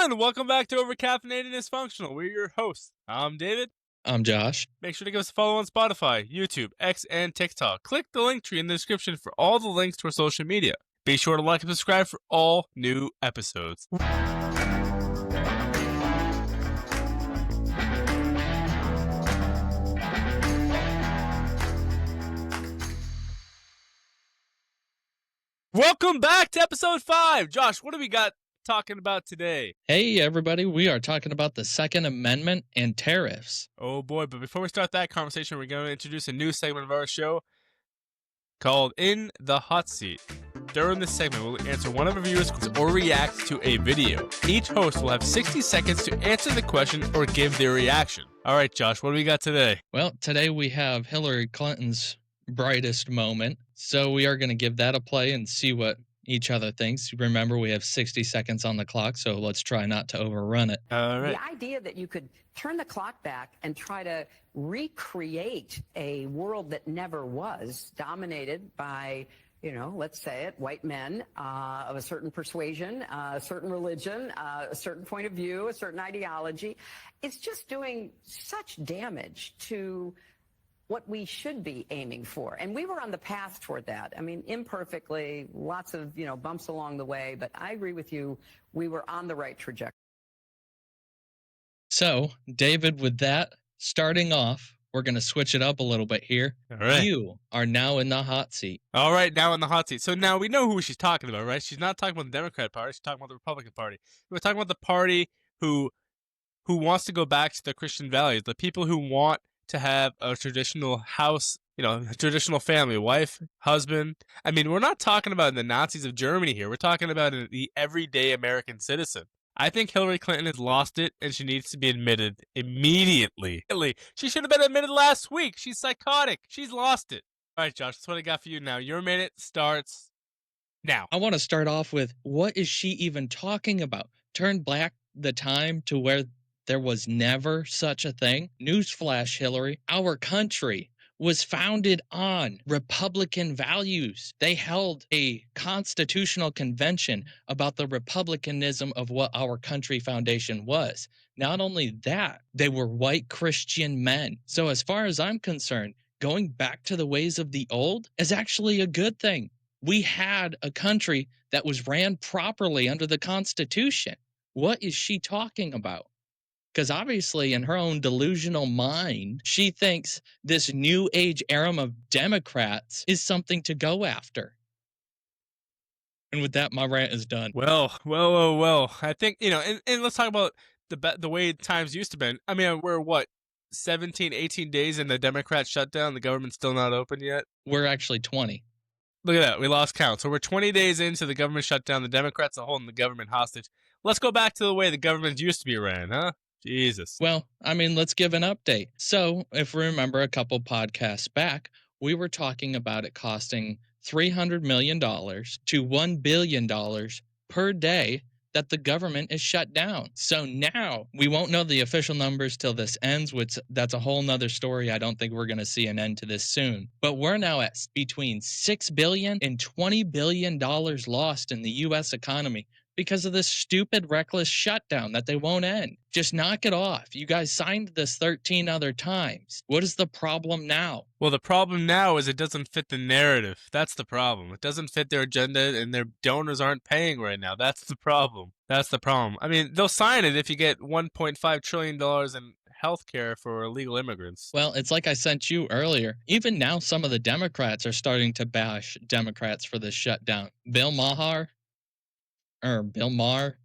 everyone. Welcome back to Overcaffeinated and Dysfunctional. We're your hosts. I'm David. I'm Josh. Make sure to give us a follow on Spotify, YouTube, X, and TikTok. Click the link tree in the description for all the links to our social media. Be sure to like and subscribe for all new episodes. Welcome back to episode 5. Josh, what do we got talking about today? Hey, everybody. We are talking about the Second Amendment and tariffs. Oh, boy. But before we start that conversation, we're going to introduce a new segment of our show called In the Hot Seat. During this segment, we'll answer one of our viewers' questions or react to a video. Each host will have 60 seconds to answer the question or give their reaction. All right, Josh, what do we got today? Well, today we have Hillary Clinton's brightest moment. So we are going to give that a play and see what each other thinks. Remember, we have 60 seconds on the clock, so let's try not to overrun it. All right. The idea that you could turn the clock back and try to recreate a world that never was, dominated by, let's say it, white men of a certain persuasion, a certain religion, a certain point of view, a certain ideology, it's just doing such damage to what we should be aiming for. And we were on the path toward that. I mean, imperfectly, lots of, bumps along the way, but I agree with you. We were on the right trajectory. So, David, with that, starting off, we're going to switch it up a little bit here. All right. You are now in the hot seat. All right, now in the hot seat. So now we know who she's talking about, right? She's not talking about the Democrat Party. She's talking about the Republican Party. We're talking about the party who wants to go back to the Christian values, the people who want to have a traditional house, a traditional family, wife, husband. I mean, we're not talking about the Nazis of Germany here. We're talking about the everyday American citizen. I think Hillary Clinton has lost it, and she needs to be admitted immediately. She should have been admitted last week. She's psychotic. She's lost it. All right, Josh, that's what I got for you now. Your minute starts now. I want to start off with, what is she even talking about? Turn back the time to where there was never such a thing? Newsflash, Hillary. Our country was founded on Republican values. They held a constitutional convention about the republicanism of what our country foundation was. Not only that, they were white Christian men. So as far as I'm concerned, going back to the ways of the old is actually a good thing. We had a country that was ran properly under the Constitution. What is she talking about? Because obviously in her own delusional mind, she thinks this new age era of Democrats is something to go after. And with that, my rant is done. Well. I think, and let's talk about the way times used to be. I mean, we're 17, 18 days in the Democrat shutdown. The government's still not open yet. We're actually 20. Look at that. We lost count. So we're 20 days into the government shutdown. The Democrats are holding the government hostage. Let's go back to the way the government used to be ran, huh? Jesus. Well, I mean, let's give an update. So if we remember a couple podcasts back, we were talking about it costing $300 million to $1 billion per day that the government is shut down. So now we won't know the official numbers till this ends, which that's a whole nother story. I don't think we're going to see an end to this soon. But we're now at between $6 billion and $20 billion lost in the U.S. economy because of this stupid, reckless shutdown that they won't end. Just knock it off. You guys signed this 13 other times. What is the problem now? Well, the problem now is it doesn't fit the narrative. That's the problem. It doesn't fit their agenda, and their donors aren't paying right now. That's the problem. I mean, they'll sign it if you get $1.5 trillion in healthcare for illegal immigrants. Well, it's like I sent you earlier. Even now, some of the Democrats are starting to bash Democrats for this shutdown. Bill Maher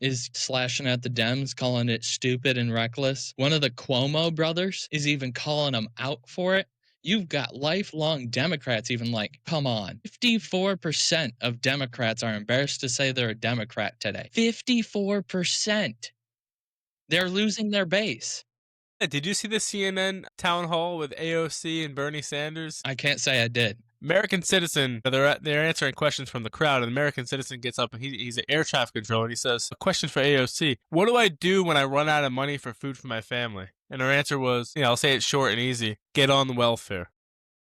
is slashing at the Dems, calling it stupid and reckless. One of the Cuomo brothers is even calling them out for it. You've got lifelong Democrats even like, come on. 54% of Democrats are embarrassed to say they're a Democrat today. 54%. They're losing their base. Did you see the CNN town hall with AOC and Bernie Sanders? I can't say I did. American citizen, they're answering questions from the crowd, and the American citizen gets up, and he's an air traffic controller, and he says, a question for AOC, what do I do when I run out of money for food for my family? And her answer was, I'll say it short and easy, get on the welfare.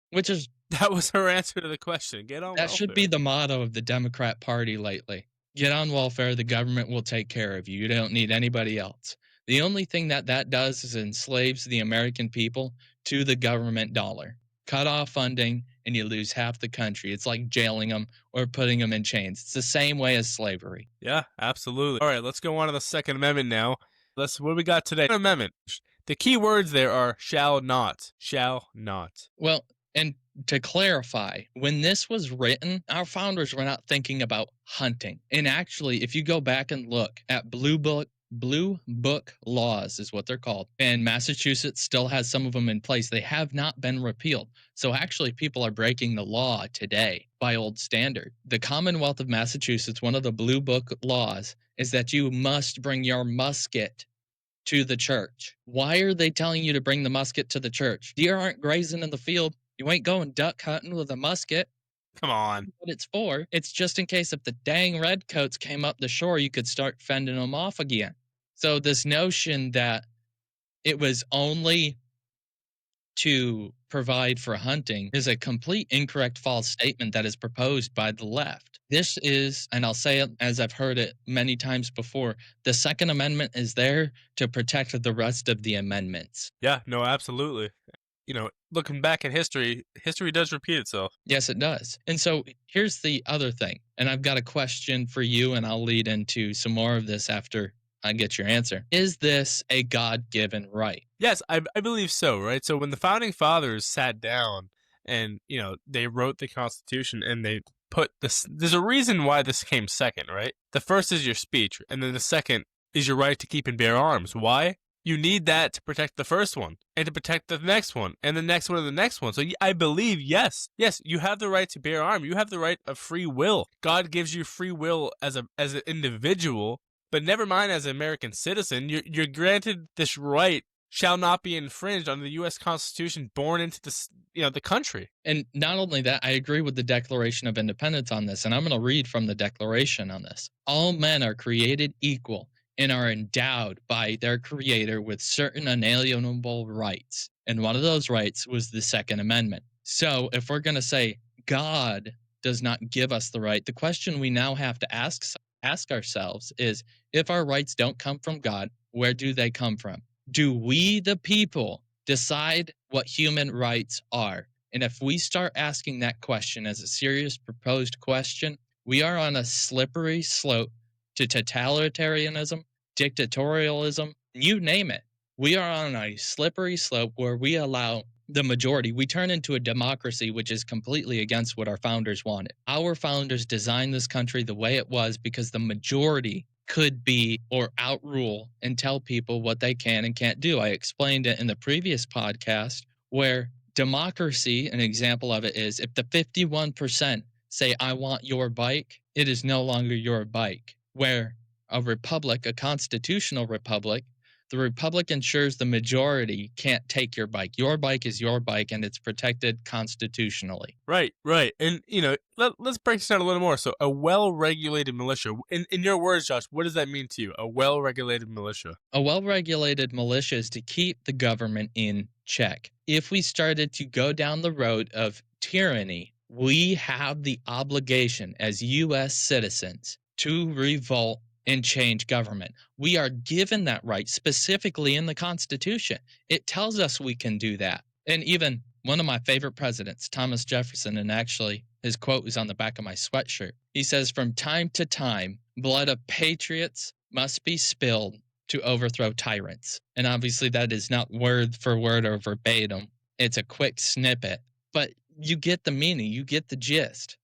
Which is... That was her answer to the question, get on welfare. That should be the motto of the Democrat Party lately. Get on welfare, the government will take care of you. You don't need anybody else. The only thing that does is enslaves the American people to the government dollar. Cut off funding and you lose half the country. It's like jailing them or putting them in chains. It's the same way as slavery. Yeah, absolutely. All right, let's go on to the Second Amendment now. What do we got today? Second Amendment. The key words there are shall not. Shall not. Well, and to clarify, when this was written, our founders were not thinking about hunting. And actually, if you go back and look at Blue Book laws is what they're called. And Massachusetts still has some of them in place. They have not been repealed. So actually, people are breaking the law today by old standard. The Commonwealth of Massachusetts, one of the Blue Book laws is that you must bring your musket to the church. Why are they telling you to bring the musket to the church? Deer aren't grazing in the field. You ain't going duck hunting with a musket. Come on. What it's for, it's just in case if the dang redcoats came up the shore, you could start fending them off again. So this notion that it was only to provide for hunting is a complete incorrect false statement that is proposed by the left. This is, and I'll say it as I've heard it many times before, the Second Amendment is there to protect the rest of the amendments. Yeah, no, absolutely. Looking back at history does repeat itself. Yes, it does. And so here's the other thing, and I've got a question for you, and I'll lead into some more of this after I get your answer. Is this a God-given right? Yes, I believe so, right? So when the Founding Fathers sat down and, they wrote the Constitution and they put this, there's a reason why this came second, right? The first is your speech, and then the second is your right to keep and bear arms. Why? You need that to protect the first one and to protect the next one and the next one and the next one. So I believe, yes, you have the right to bear arms. You have the right of free will. God gives you free will as an individual, but never mind as an American citizen. You're granted this right shall not be infringed under the U.S. Constitution born into the country. And not only that, I agree with the Declaration of Independence on this, and I'm going to read from the Declaration on this. All men are created equal and are endowed by their Creator with certain unalienable rights. And one of those rights was the Second Amendment. So if we're going to say God does not give us the right, the question we now have to ask ourselves is, if our rights don't come from God, where do they come from? Do we, the people, decide what human rights are? And if we start asking that question as a serious proposed question, we are on a slippery slope to totalitarianism, dictatorialism, you name it. We are on a slippery slope where we allow the majority. We turn into a democracy, which is completely against what our founders wanted. Our founders designed this country the way it was because the majority could be or outrule and tell people what they can and can't do. I explained it in the previous podcast where democracy, an example of it is if the 51% say, I want your bike, it is no longer your bike. Where a republic, a constitutional republic, the republic ensures the majority can't take your bike. Your bike is your bike, and it's protected constitutionally. Right. And, let's break this down a little more. So a well-regulated militia, in your words, Josh, what does that mean to you, a well-regulated militia? A well-regulated militia is to keep the government in check. If we started to go down the road of tyranny, we have the obligation as U.S. citizens to revolt and change government. We are given that right specifically in the Constitution. It tells us we can do that. And even one of my favorite presidents, Thomas Jefferson, and actually his quote was on the back of my sweatshirt. He says, from time to time, blood of patriots must be spilled to overthrow tyrants. And obviously that is not word for word or verbatim. It's a quick snippet, but you get the meaning, you get the gist.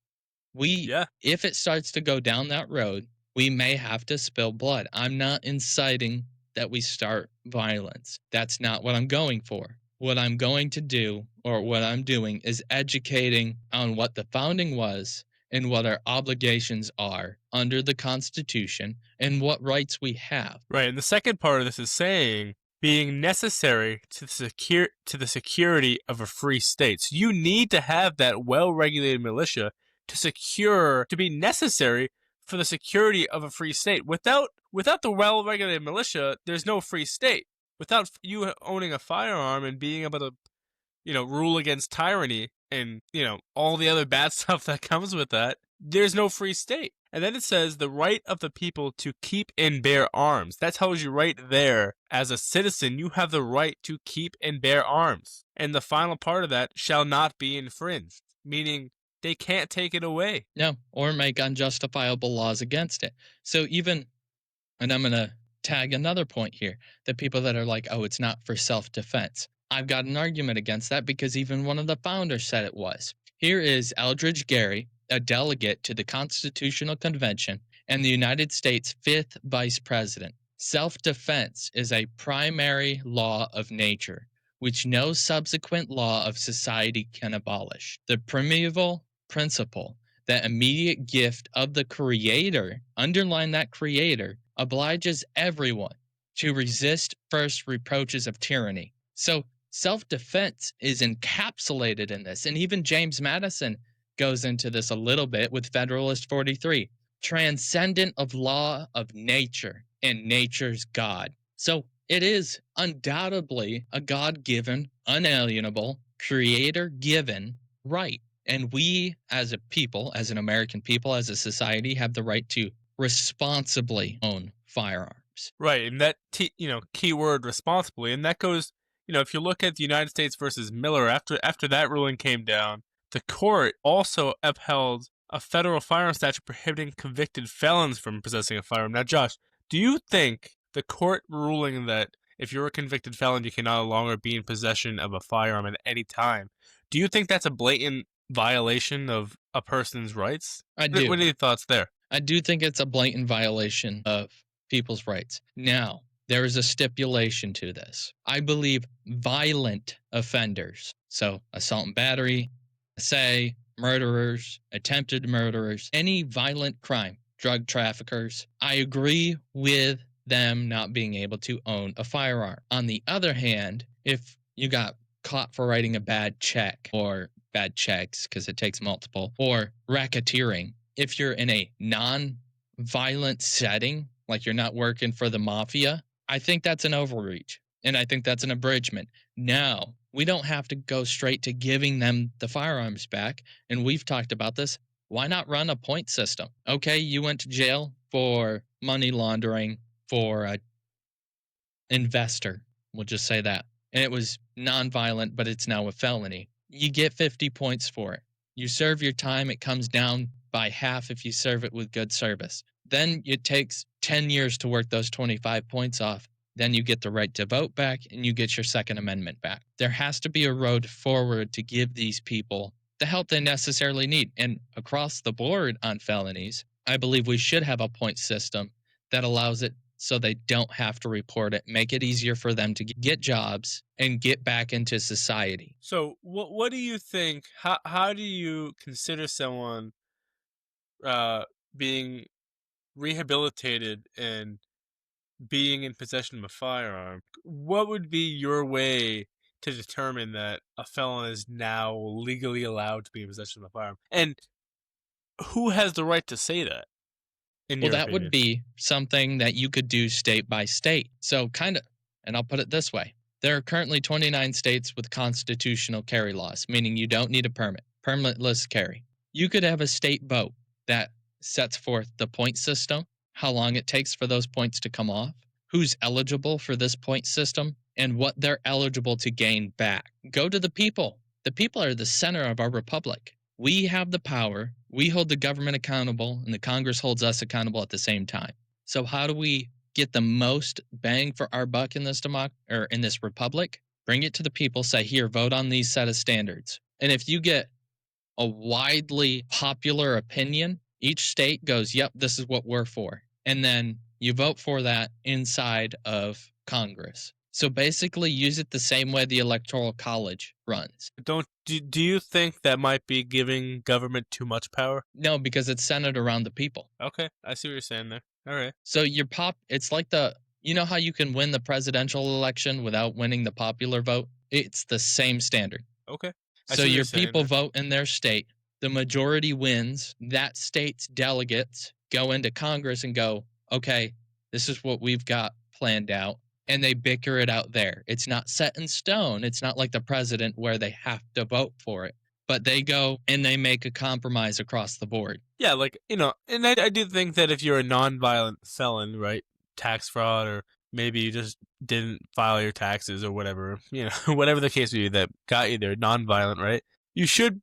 If it starts to go down that road, we may have to spill blood. I'm not inciting that we start violence. That's not what I'm going for. What I'm going to do, or what I'm doing, is educating on what the founding was and what our obligations are under the Constitution and what rights we have. Right, and the second part of this is saying being necessary to the security of a free state. So you need to have that well-regulated militia to be necessary for the security of a free state. Without the well-regulated militia, there's no free state. Without you owning a firearm and being able to, rule against tyranny and, all the other bad stuff that comes with that, there's no free state. And then it says the right of the people to keep and bear arms. That tells you right there, as a citizen, you have the right to keep and bear arms. And the final part of that shall not be infringed, meaning they can't take it away. No, or make unjustifiable laws against it. So even, and I'm going to tag another point here, the people that are like, oh, it's not for self-defense. I've got an argument against that because even one of the founders said it was. Here is Eldridge Gary, a delegate to the Constitutional Convention and the United States' 5th Vice President. Self-defense is a primary law of nature, which no subsequent law of society can abolish. The primeval principle, that immediate gift of the Creator, underline that Creator, obliges everyone to resist first reproaches of tyranny. So self-defense is encapsulated in this. And even James Madison goes into this a little bit with Federalist 43, transcendent of law of nature and nature's God. So it is undoubtedly a God-given, unalienable, creator-given right. And we as a people, as an American people, as a society, have the right to responsibly own firearms. Right, and that key word responsibly, and that goes, if you look at the United States versus Miller, after that ruling came down, the court also upheld a federal firearm statute prohibiting convicted felons from possessing a firearm. Now, Josh, do you think the court ruling that if you're a convicted felon, you can no longer be in possession of a firearm at any time, do you think that's a blatant violation of a person's rights? I do. What are your thoughts there? I do think it's a blatant violation of people's rights. Now, there is a stipulation to this. I believe violent offenders, so assault and battery, say murderers, attempted murderers, any violent crime, drug traffickers, I agree with them not being able to own a firearm. On the other hand, if you got caught for writing a bad check or bad checks because it takes multiple, or racketeering, if you're in a non-violent setting, like you're not working for the mafia, I think that's an overreach. And I think that's an abridgment. Now, we don't have to go straight to giving them the firearms back. And we've talked about this. Why not run a point system? Okay, you went to jail for money laundering for an investor. We'll just say that. And it was nonviolent, but it's now a felony. You get 50 points for it. You serve your time. It comes down by half if you serve it with good service. Then it takes 10 years to work those 25 points off. Then you get the right to vote back and you get your Second Amendment back. There has to be a road forward to give these people the help they necessarily need. And across the board on felonies, I believe we should have a point system that allows it so they don't have to report it, make it easier for them to get jobs and get back into society. So what do you think, how do you consider someone being rehabilitated and being in possession of a firearm? What would be your way to determine that a felon is now legally allowed to be in possession of a firearm? And who has the right to say that? Well, that would be something that you could do state by state. So and I'll put it this way. There are currently 29 states with constitutional carry laws, meaning you don't need a permit, permitless carry. You could have a state vote that sets forth the point system, how long it takes for those points to come off, who's eligible for this point system, and what they're eligible to gain back. Go to the people. The people are the center of our republic. We have the power. We hold the government accountable, and the Congress holds us accountable at the same time. So how do we get the most bang for our buck in this in this republic? Bring it to the people. Say, here, vote on these set of standards. And if you get a widely popular opinion, each state goes, yep, this is what we're for. And then you vote for that inside of Congress. So basically use it the same way the Electoral College runs. Do you think that might be giving government too much power? No, because it's centered around the people. Okay, I see what you're saying there. All right. So it's like you know how you can win the presidential election without winning the popular vote? It's the same standard. Okay. So your people vote in their state. The majority wins. That state's delegates go into Congress and go, okay, this is what we've got planned out. And they bicker it out there. It's not set in stone. It's not like the president where they have to vote for it. but they go and they make a compromise across the board. Yeah, like, and I do think that if you're a non-violent felon, right, tax fraud, or maybe you just didn't file your taxes or whatever, whatever the case may be that got you there, non-violent, right? You should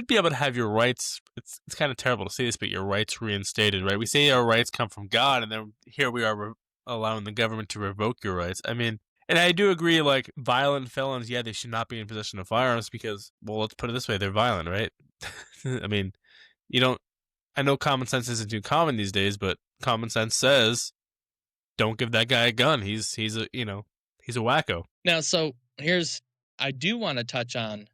be able to have your rights. It's kind of terrible to say this, but your rights reinstated, right? We say our rights come from God, and then here we are allowing the government to revoke your rights. I mean, and I do agree, like, violent felons, yeah, they should not be in possession of firearms because, well, let's put it this way, they're violent, right? I mean, you don't. I know common sense isn't too common these days, but common sense says don't give that guy a gun. He's a he's a wacko. Now, so I do want to touch on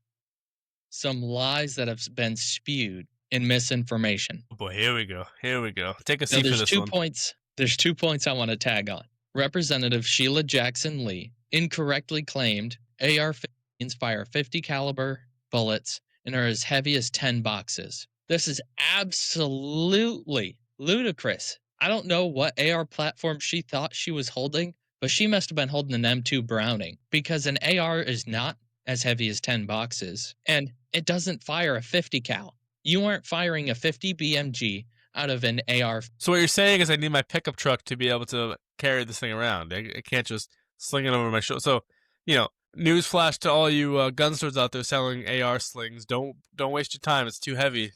some lies that have been spewed in misinformation. Oh boy, here we go. Here we go. Take a Now, seat for this one. There's 2 points I want to tag on. Representative Sheila Jackson Lee incorrectly claimed AR-15s fire 50 caliber bullets and are as heavy as 10 boxes. This is absolutely ludicrous. I don't know what AR platform she thought she was holding, but she must have been holding an M2 Browning because an AR is not as heavy as 10 boxes and it doesn't fire a 50 cal. You aren't firing a 50 BMG out of an AR. So what you're saying is I need my pickup truck to be able to carry this thing around. I can't just sling it over my shoulder. So, newsflash to all you gun stores out there selling AR slings: don't waste your time. It's too heavy.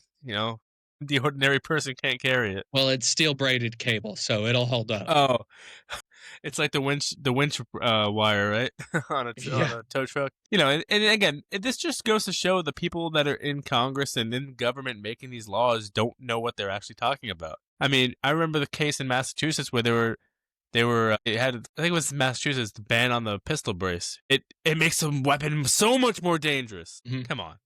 The ordinary person can't carry it. Well, it's steel braided cable, so it'll hold up. Oh, it's like the winch wire, right? on a tow truck. And again, this just goes to show the people that are in Congress and in government making these laws don't know what they're actually talking about. I mean, I remember the case in Massachusetts where it had, I think it was Massachusetts, the ban on the pistol brace. It makes a weapon so much more dangerous. Mm-hmm. Come on.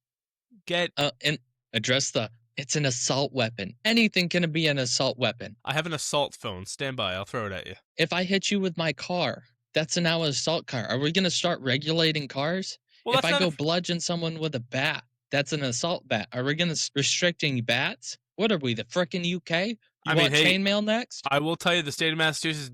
And address it's an assault weapon. Anything can be an assault weapon. I have an assault phone. Stand by. I'll throw it at you. If I hit you with my car, that's now an assault car. Are we going to start regulating cars? Well, if I go bludgeon someone with a bat, that's an assault bat. Are we going to restricting bats? What are we, the frickin' UK? Chainmail next? I will tell you, the state of Massachusetts,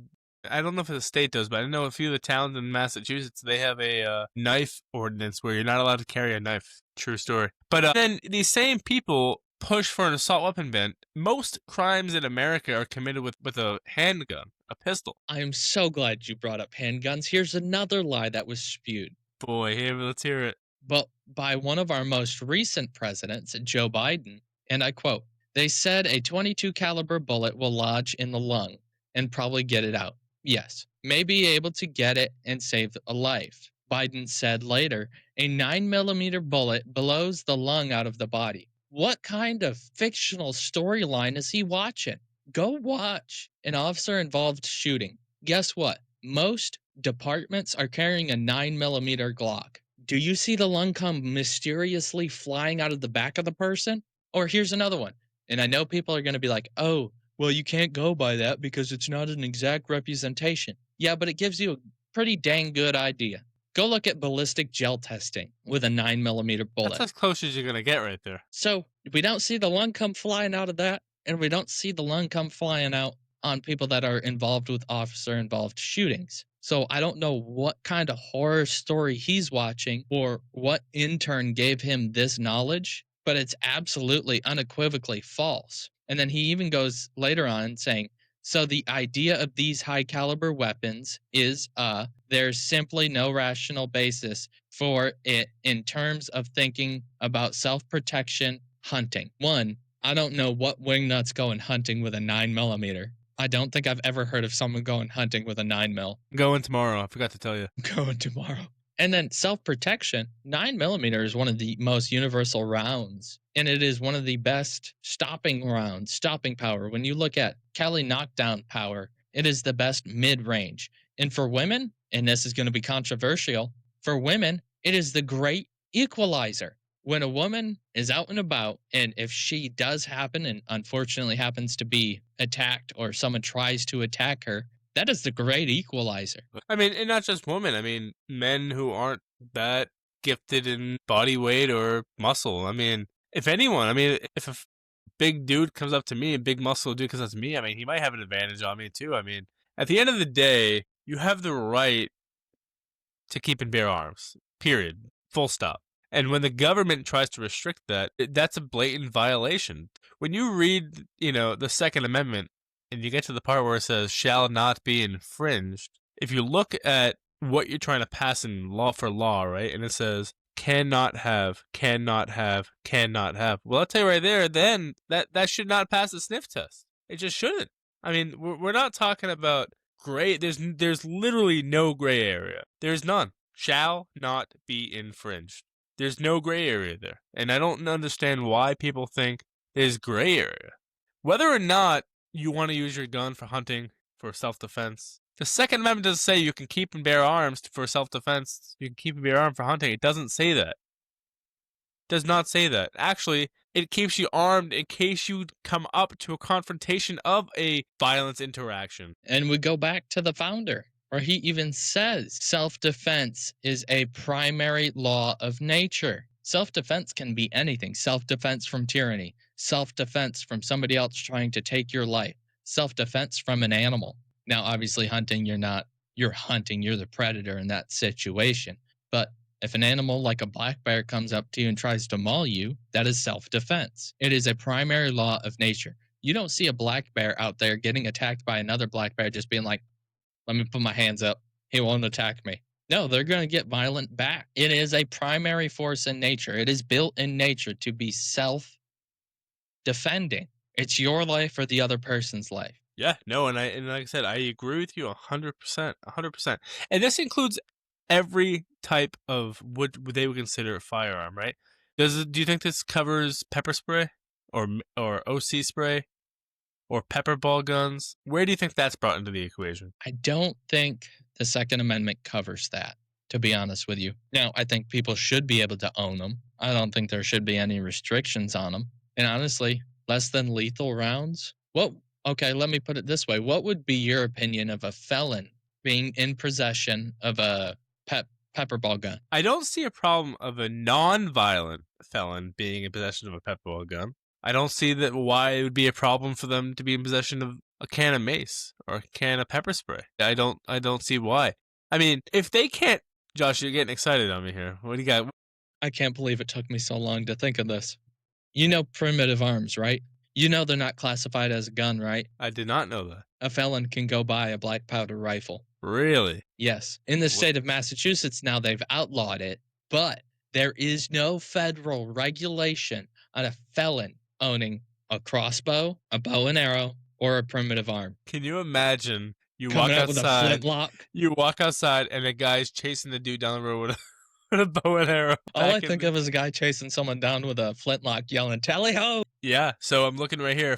I don't know if the state does, but I know a few of the towns in Massachusetts, they have a knife ordinance where you're not allowed to carry a knife. True story. But then these same people push for an assault weapon ban. Most crimes in America are committed with a handgun, a pistol. I am so glad you brought up handguns. Here's another lie that was spewed. Boy, let's hear it. But by one of our most recent presidents, Joe Biden, and I quote, "They said a 22 caliber bullet will lodge in the lung and probably get it out. Yes, may be able to get it and save a life." Biden said later, "A 9mm bullet blows the lung out of the body." What kind of fictional storyline is he watching? Go watch an officer-involved shooting. Guess what? Most departments are carrying a 9mm Glock. Do you see the lung come mysteriously flying out of the back of the person? Or here's another one. And I know people are going to be like, oh, well, you can't go by that because it's not an exact representation. Yeah, but it gives you a pretty dang good idea. Go look at ballistic gel testing with a 9mm bullet. That's as close as you're going to get right there. So we don't see the lung come flying out of that, and we don't see the lung come flying out on people that are involved with officer-involved shootings. So I don't know what kind of horror story he's watching or what intern gave him this knowledge, but it's absolutely unequivocally false. And then he even goes later on saying, so the idea of these high caliber weapons is there's simply no rational basis for it in terms of thinking about self-protection hunting. One, I don't know what wingnut's going hunting with a 9mm. I don't think I've ever heard of someone going hunting with a 9mm. Going tomorrow. I forgot to tell you. Going tomorrow. And then self-protection, 9mm is one of the most universal rounds, and it is one of the best stopping rounds, stopping power. When you look at Kelly knockdown power, it is the best mid-range. And for women, and this is going to be controversial, for women, it is the great equalizer. When a woman is out and about, and if she does happen and unfortunately happens to be attacked or someone tries to attack her, that is the great equalizer. I mean, and not just women. I mean, men who aren't that gifted in body weight or muscle. I mean, if anyone, if a big dude comes up to me, a big muscle dude comes up to me, I mean, he might have an advantage on me too. I mean, at the end of the day, you have the right to keep and bear arms. Period. Full stop. And when the government tries to restrict that, that's a blatant violation. When you read, the Second Amendment and you get to the part where it says shall not be infringed, if you look at what you're trying to pass in law for law, right? And it says cannot have, cannot have, cannot have. Well, I'll tell you right there, then that should not pass the sniff test. It just shouldn't. I mean, we're not talking about gray. There's literally no gray area. There's none. Shall not be infringed. There's no gray area there. And I don't understand why people think there's gray area. Whether or not you want to use your gun for hunting, for self-defense, the Second Amendment doesn't say you can keep and bear arms for self-defense. You can keep and bear arms for hunting. It doesn't say that. It does not say that. Actually, it keeps you armed in case you come up to a confrontation of a violence interaction. And we go back to the founder, where he even says self-defense is a primary law of nature. Self-defense can be anything. Self-defense from tyranny, self-defense from somebody else trying to take your life, self-defense from an animal. Now, obviously, hunting, you're hunting, you're the predator in that situation. But if an animal like a black bear comes up to you and tries to maul you, that is self-defense. It is a primary law of nature. You don't see a black bear out there getting attacked by another black bear just being like, let me put my hands up. He won't attack me. No, they're going to get violent back. It is a primary force in nature. It is built in nature to be self-defending. It's your life or the other person's life. Yeah, no, and like I said, I agree with you 100%, 100%. And this includes every type of what they would consider a firearm, right? Do you think this covers pepper spray or OC spray or pepper ball guns? Where do you think that's brought into the equation? I don't think the Second Amendment covers that, to be honest with you. Now, I think people should be able to own them. I don't think there should be any restrictions on them. And honestly, less than lethal rounds? Okay, let me put it this way. What would be your opinion of a felon being in possession of a pepper ball gun? I don't see a problem of a non-violent felon being in possession of a pepper ball gun. I don't see that why it would be a problem for them to be in possession of a can of mace or a can of pepper spray. I don't see why. I mean, if they can't, Josh, you're getting excited on me here. What do you got? I can't believe it took me so long to think of this. You know primitive arms, right? You know they're not classified as a gun, right? I did not know that. A felon can go buy a black powder rifle. Really? Yes. In the state of Massachusetts now, they've outlawed it, but there is no federal regulation on a felon owning a crossbow, a bow and arrow, or a primitive arm. Can you imagine you Coming walk out with a outside, flintlock? you walk outside and a guy's chasing the dude down the road with a bow and arrow? All I think of is a guy chasing someone down with a flintlock yelling, "Tally ho!" Yeah, so I'm looking right here.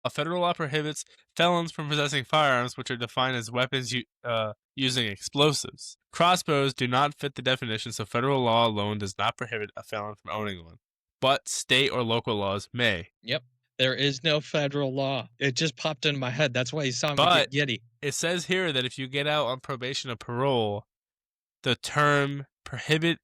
A federal law prohibits felons from possessing firearms, which are defined as weapons using explosives. Crossbows do not fit the definition, so federal law alone does not prohibit a felon from owning one. But state or local laws may. Yep. There is no federal law. It just popped into my head. That's why you saw me get giddy. It says here that if you get out on probation or parole, the term prohibit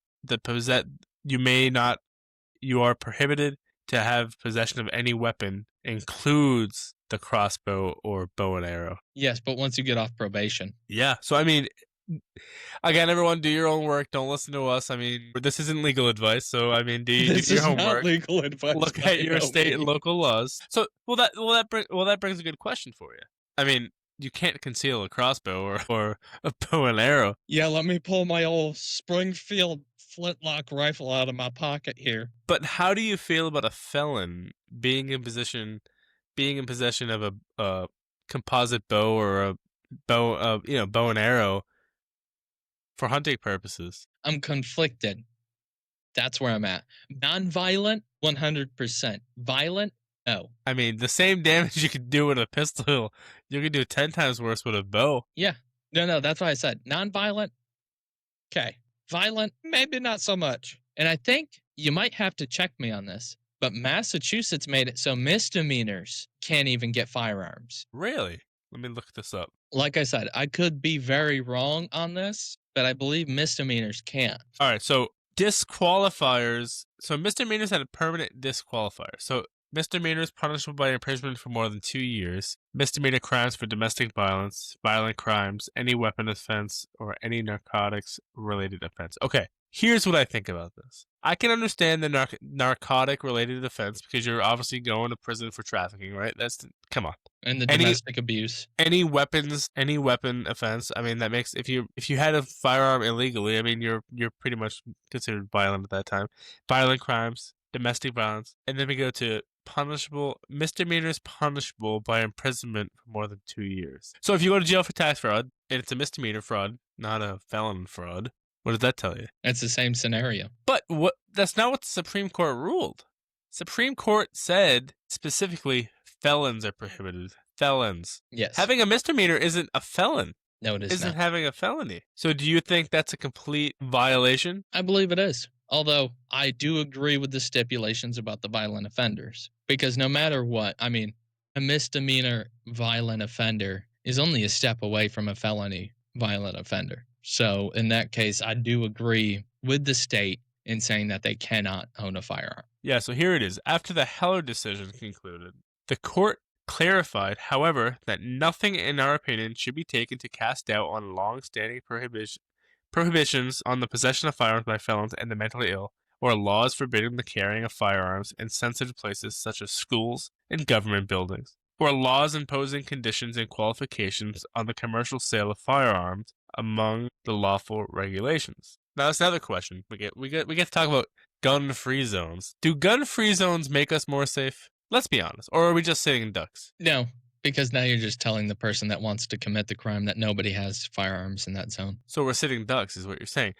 you are prohibited to have possession of any weapon includes the crossbow or bow and arrow. Yes, but once you get off probation. Yeah. So, I mean, again, everyone do your own work. Don't listen to us. I mean, this isn't legal advice. So, I mean, do your homework. Not legal advice. Look at your state and local laws. So, that brings a good question for you. I mean, you can't conceal a crossbow or a bow and arrow. Yeah, let me pull my old Springfield flintlock rifle out of my pocket here. But how do you feel about a felon being in possession of a composite bow or a bow and arrow for hunting purposes? I'm conflicted. That's where I'm at. Non-violent, 100%. Violent, no. I mean, the same damage you could do with a pistol, you could do 10 times worse with a bow. Yeah. No, that's why I said non-violent. Okay. Violent, maybe not so much. And I think you might have to check me on this, but Massachusetts made it so misdemeanors can't even get firearms. Really? Let me look this up. Like I said, I could be very wrong on this, but I believe misdemeanors can't. All right, so disqualifiers. So misdemeanors had a permanent disqualifier. So misdemeanors punishable by imprisonment for more than 2 years. Misdemeanor crimes for domestic violence, violent crimes, any weapon offense, or any narcotics-related offense. Okay, Here's what I think about this. I can understand the narcotic-related offense because you're obviously going to prison for trafficking, right? Come on. And the Any domestic abuse. any weapon offense. I mean, that makes if you had a firearm illegally, I mean, you're pretty much considered violent at that time. Violent crimes, domestic violence, and then we go to misdemeanors punishable by imprisonment for more than 2 years. So if you go to jail for tax fraud and it's a misdemeanor fraud, not a felon fraud, what does that tell you? That's the same scenario. But that's not what the Supreme Court ruled. Supreme Court said specifically felons are prohibited. Felons. Yes. Having a misdemeanor isn't a felon. No, it is Isn't not. having a felony. So do you think that's a complete violation? I believe it is. Although I do agree with the stipulations about the violent offenders. Because no matter what, I mean, a misdemeanor violent offender is only a step away from a felony violent offender. So in that case, I do agree with the state in saying that they cannot own a firearm. Yeah, so here it is. After the Heller decision concluded, the court clarified, however, that nothing in our opinion should be taken to cast doubt on long-standing prohibitions on the possession of firearms by felons and the mentally ill, or laws forbidding the carrying of firearms in sensitive places such as schools and government buildings, or laws imposing conditions and qualifications on the commercial sale of firearms among the lawful regulations. Now that's another question. We get to talk about gun-free zones. Do gun-free zones make us more safe? Let's be honest. Or are we just sitting ducks? No, because now you're just telling the person that wants to commit the crime that nobody has firearms in that zone. So we're sitting ducks is what you're saying.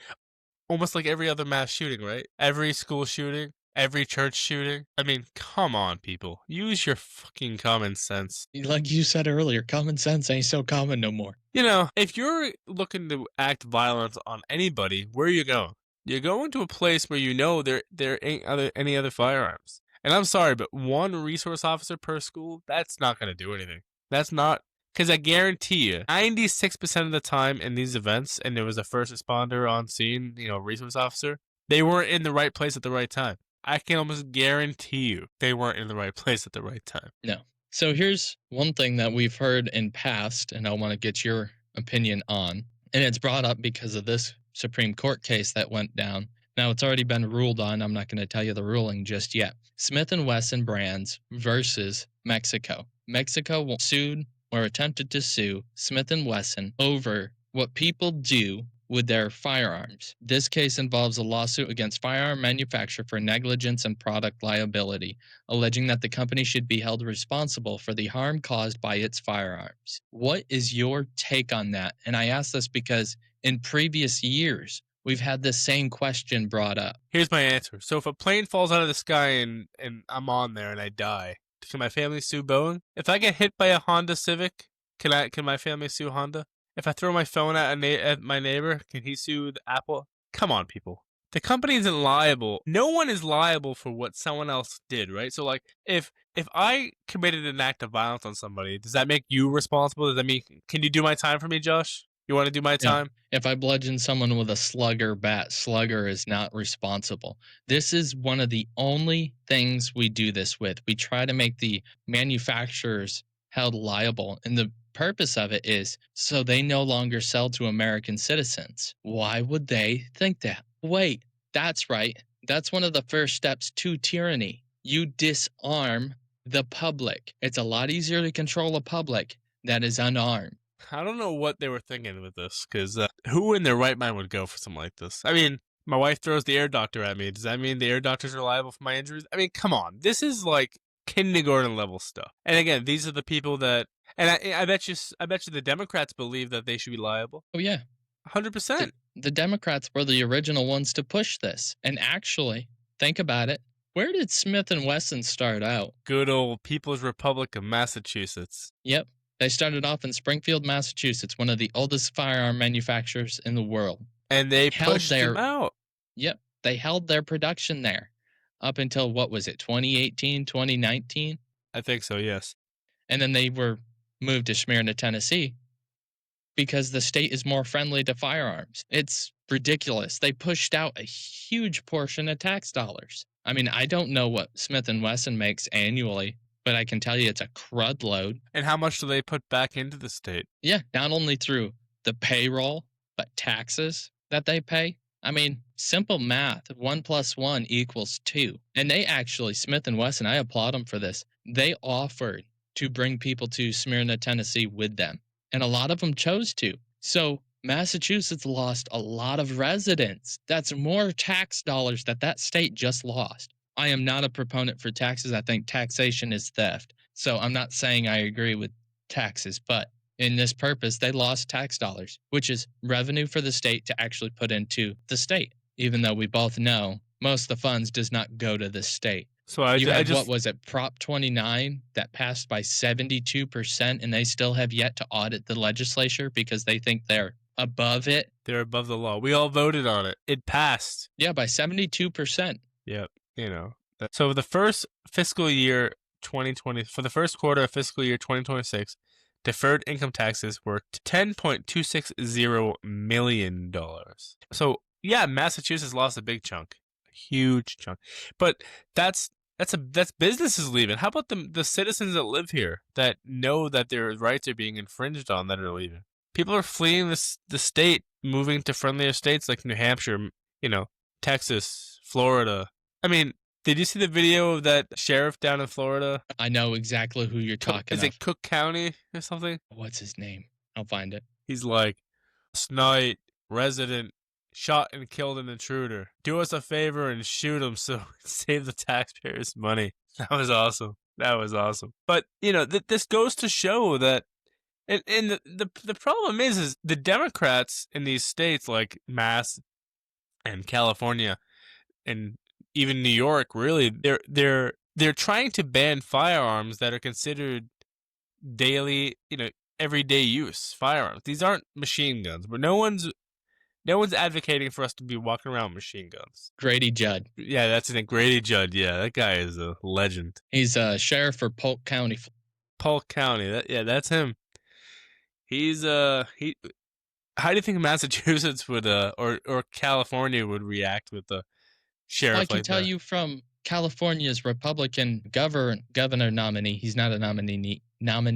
Almost like every other mass shooting, right? Every school shooting, every church shooting. I mean, come on, people. Use your fucking common sense. Like you said earlier, common sense ain't so common no more. You know, if you're looking to act violence on anybody, where are you going? You're going to a place where you know there ain't any other firearms. And I'm sorry, but one resource officer per school, that's not going to do anything. That's not, because I guarantee you, 96% of the time in these events, and there was a first responder on scene, resource officer, they weren't in the right place at the right time. I can almost guarantee you they weren't in the right place at the right time. No. So here's one thing that we've heard in past, and I want to get your opinion on. And it's brought up because of this Supreme Court case that went down. Now, it's already been ruled on. I'm not going to tell you the ruling just yet. Smith & Wesson brands versus Mexico. Mexico sued or attempted to sue Smith & Wesson over what people do with their firearms. This case involves a lawsuit against firearm manufacturer for negligence and product liability, alleging that the company should be held responsible for the harm caused by its firearms. What is your take on that? And I ask this because in previous years, we've had this same question brought up. Here's my answer. So if a plane falls out of the sky and I'm on there and I die, can my family sue Boeing? If I get hit by a Honda Civic, can my family sue Honda? If I throw my phone at my neighbor, can he sue Apple? Come on, people. The company isn't liable. No one is liable for what someone else did, right? So, like, if I committed an act of violence on somebody, does that make you responsible? Does that mean, can you do my time for me, Josh? You want to do my time? If I bludgeon someone with a slugger bat, slugger is not responsible. This is one of the only things we do this with. We try to make the manufacturers held liable, and the purpose of it is so they no longer sell to American citizens. Why would they think that? Wait, that's right. That's one of the first steps to tyranny. You disarm the public. It's a lot easier to control a public that is unarmed. I don't know what they were thinking with this, because who in their right mind would go for something like this? I mean, my wife throws the air doctor at me. Does that mean the air doctors are liable for my injuries? I mean, come on. This is like kindergarten level stuff. And again, these are the people that, and I bet you the Democrats believe that they should be liable. Oh, yeah. 100%. The Democrats were the original ones to push this. And actually, think about it. Where did Smith & Wesson start out? Good old People's Republic of Massachusetts. Yep. They started off in Springfield, Massachusetts, one of the oldest firearm manufacturers in the world. And they pushed them out. Yep. They held their production there up until, what was it, 2018, 2019? I think so, yes. And then they were moved to Smyrna, Tennessee, because the state is more friendly to firearms. It's ridiculous. They pushed out a huge portion of tax dollars. I mean, I don't know what Smith & Wesson makes annually, but I can tell you it's a crud load. And how much do they put back into the state? Yeah, not only through the payroll, but taxes that they pay. I mean, simple math. 1 plus 1 equals 2. And they actually, Smith and Wesson, I applaud them for this. They offered to bring people to Smyrna, Tennessee with them. And a lot of them chose to. So Massachusetts lost a lot of residents. That's more tax dollars that that state just lost. I am not a proponent for taxes. I think taxation is theft. So I'm not saying I agree with taxes, but in this purpose, they lost tax dollars, which is revenue for the state to actually put into the state, even though we both know most of the funds does not go to the state. So I You had, just what was it, Prop 29 that passed by 72%, and they still have yet to audit the legislature because they think they're above it. they're above the law. We all voted on it. It passed. Yeah, by 72%. Yep. So the first fiscal year 2020, for the first quarter of fiscal year 2026, deferred income taxes were $10.260 million. So yeah, Massachusetts lost a big chunk, a huge chunk. But that's businesses leaving. How about the citizens that live here that know that their rights are being infringed on that are leaving? People are fleeing the state, moving to friendlier states like New Hampshire, Texas, Florida. I mean, did you see the video of that sheriff down in Florida? I know exactly who you're talking Is it Cook County or something? What's his name? I'll find it. He's like, last night, resident shot and killed an intruder. Do us a favor and shoot him so save the taxpayers money. That was awesome. But, this goes to show that, and the problem is the Democrats in these states like Mass and California and even New York, really, they're trying to ban firearms that are considered daily, everyday use firearms. These aren't machine guns, but no one's advocating for us to be walking around with machine guns. Grady Judd. Yeah, that's it. Grady Judd. Yeah, that guy is a legend. He's a sheriff for Polk County. Polk County. That's him. He's How do you think Massachusetts would or California would react with the sheriff? I can tell you from California's Republican governor nominee. He's not a nominee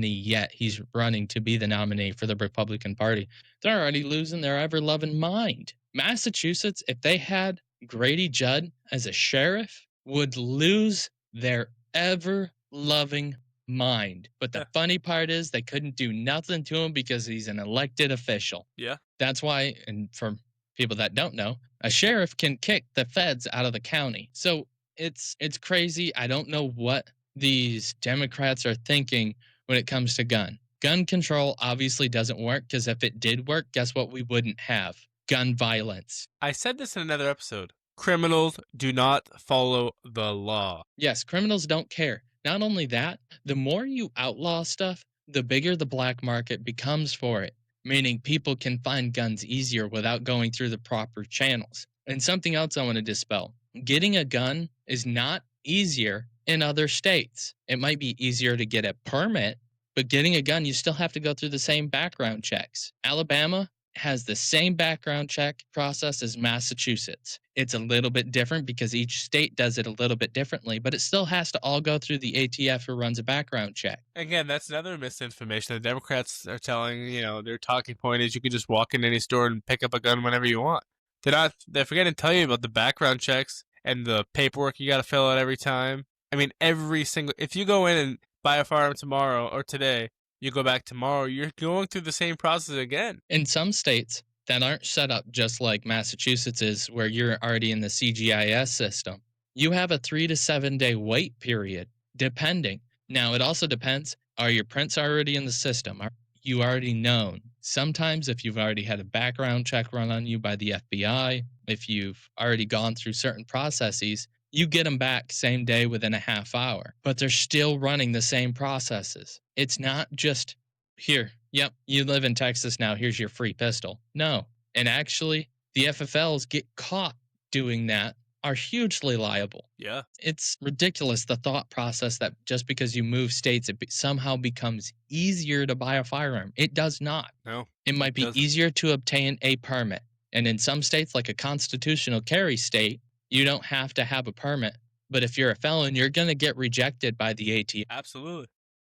yet. He's running to be the nominee for the Republican Party. They're already losing their ever-loving mind. Massachusetts, if they had Grady Judd as a sheriff, would lose their ever-loving mind. But the funny part is they couldn't do nothing to him because he's an elected official. Yeah. That's why, and for people that don't know, a sheriff can kick the feds out of the county. So it's crazy. I don't know what these Democrats are thinking when it comes to gun control. Obviously doesn't work, because if it did work, guess what we wouldn't have? Gun violence. I said this in another episode. Criminals do not follow the law. Yes, criminals don't care. Not only that, the more you outlaw stuff, the bigger the black market becomes for it, meaning people can find guns easier without going through the proper channels. And something else I want to dispel. Getting a gun is not easier in other states. It might be easier to get a permit, but getting a gun, you still have to go through the same background checks. Alabama has the same background check process as Massachusetts. It's a little bit different because each state does it a little bit differently, but it still has to all go through the ATF who runs a background check. Again, that's another misinformation. The Democrats are telling, their talking point is you can just walk in any store and pick up a gun whenever you want. They're forgetting to tell you about the background checks and the paperwork you got to fill out every time. I mean, if you go in and buy a firearm tomorrow or today, you go back tomorrow, you're going through the same process again. In some states that aren't set up just like Massachusetts is, where you're already in the CGIS system, you have a 3 to 7 day wait period, depending. Now, it also depends. Are your prints already in the system? Are you already known? Sometimes if you've already had a background check run on you by the FBI, if you've already gone through certain processes, you get them back same day within a half hour, but they're still running the same processes. It's not just, here, yep, you live in Texas now, here's your free pistol. No. And actually, the FFLs get caught doing that are hugely liable. Yeah. It's ridiculous, the thought process that just because you move states, it somehow becomes easier to buy a firearm. It does not. No. It might be easier to obtain a permit. And in some states, like a constitutional carry state, you don't have to have a permit. But if you're a felon, you're going to get rejected by the ATF.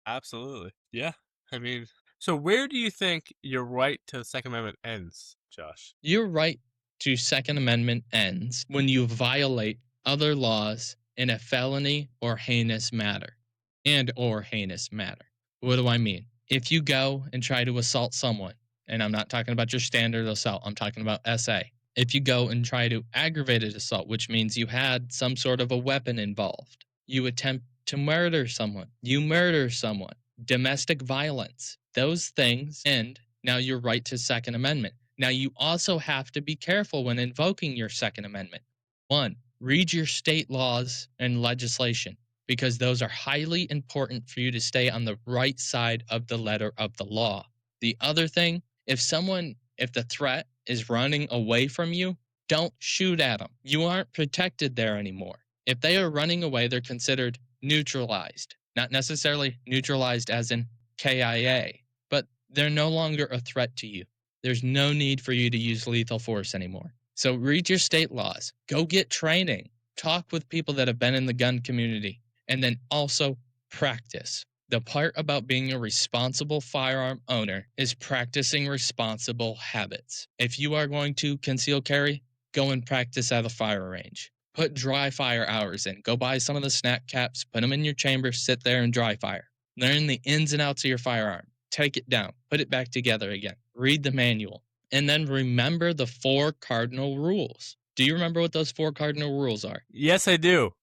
Absolutely. Yeah. I mean, so where do you think your right to the Second Amendment ends, Josh? Your right to Second Amendment ends when you violate other laws in a felony or heinous matter. And or heinous matter. What do I mean? If you go and try to assault someone, and I'm not talking about your standard assault, I'm talking about SA. If you go and try to aggravated assault, which means you had some sort of a weapon involved, you attempt to murder someone, you murder someone, domestic violence, those things end. Now you're right to Second Amendment. Now you also have to be careful when invoking your Second Amendment. One, read your state laws and legislation, because those are highly important for you to stay on the right side of the letter of the law. The other thing, if the threat is running away from you, don't shoot at them. You aren't protected there anymore. If they are running away, they're considered neutralized. Not necessarily neutralized as in KIA, but they're no longer a threat to you. There's no need for you to use lethal force anymore. So read your state laws, go get training, talk with people that have been in the gun community, and then also practice. The part about being a responsible firearm owner is practicing responsible habits. If you are going to conceal carry, go and practice at a fire range. Put dry fire hours in. Go buy some of the snack caps, put them in your chamber, sit there and dry fire. Learn the ins and outs of your firearm. Take it down, put it back together again. Read the manual. And then remember the 4 cardinal rules. Do you remember what those 4 cardinal rules are? Yes, I do.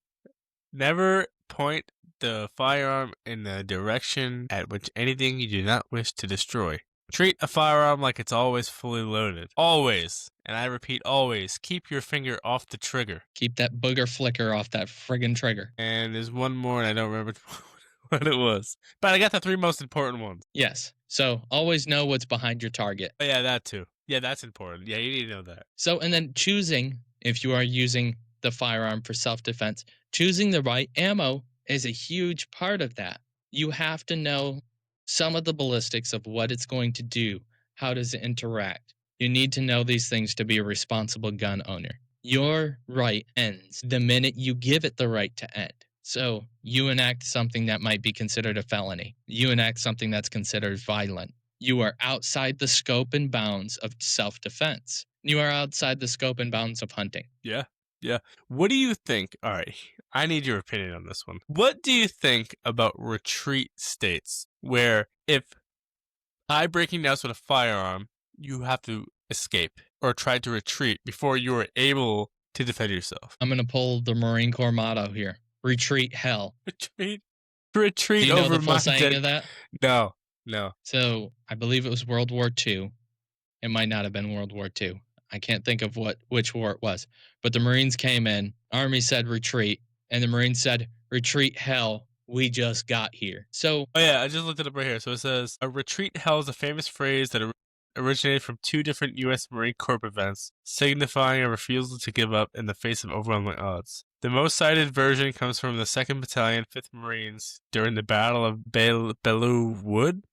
Never point the firearm in the direction at which anything you do not wish to destroy. Treat a firearm like it's always fully loaded. Always. And I repeat, always. Keep your finger off the trigger. Keep that booger flicker off that friggin' trigger. And there's one more, and I don't remember what it was. But I got the 3 most important ones. Yes. So always know what's behind your target. Oh, yeah, that too. Yeah, that's important. Yeah, you need to know that. So, and then choosing, if you are using the firearm for self-defense, choosing the right ammo is a huge part of that. You have to know some of the ballistics of what it's going to do. How does it interact? You need to know these things to be a responsible gun owner. Your right ends the minute you give it the right to end. So you enact something that might be considered a felony. You enact something that's considered violent. You are outside the scope and bounds of self-defense. You are outside the scope and bounds of hunting. Yeah. Yeah. What do you think? All right. I need your opinion on this one. What do you think about retreat states where if by breaking down with a firearm, you have to escape or try to retreat before you are able to defend yourself? I'm going to pull the Marine Corps motto here. Retreat hell. Retreat Do you know over the full my saying dead. of that? No. So I believe it was World War II. It might not have been World War II. I can't think of which war it was. But the Marines came in, Army said retreat, and the Marines said, retreat hell, we just got here. So, Oh yeah, I just looked it up right here. So it says, a retreat hell is a famous phrase that originated from 2 different U.S. Marine Corps events, signifying a refusal to give up in the face of overwhelming odds. The most cited version comes from the 2nd Battalion, 5th Marines, during the Battle of Belleau Wood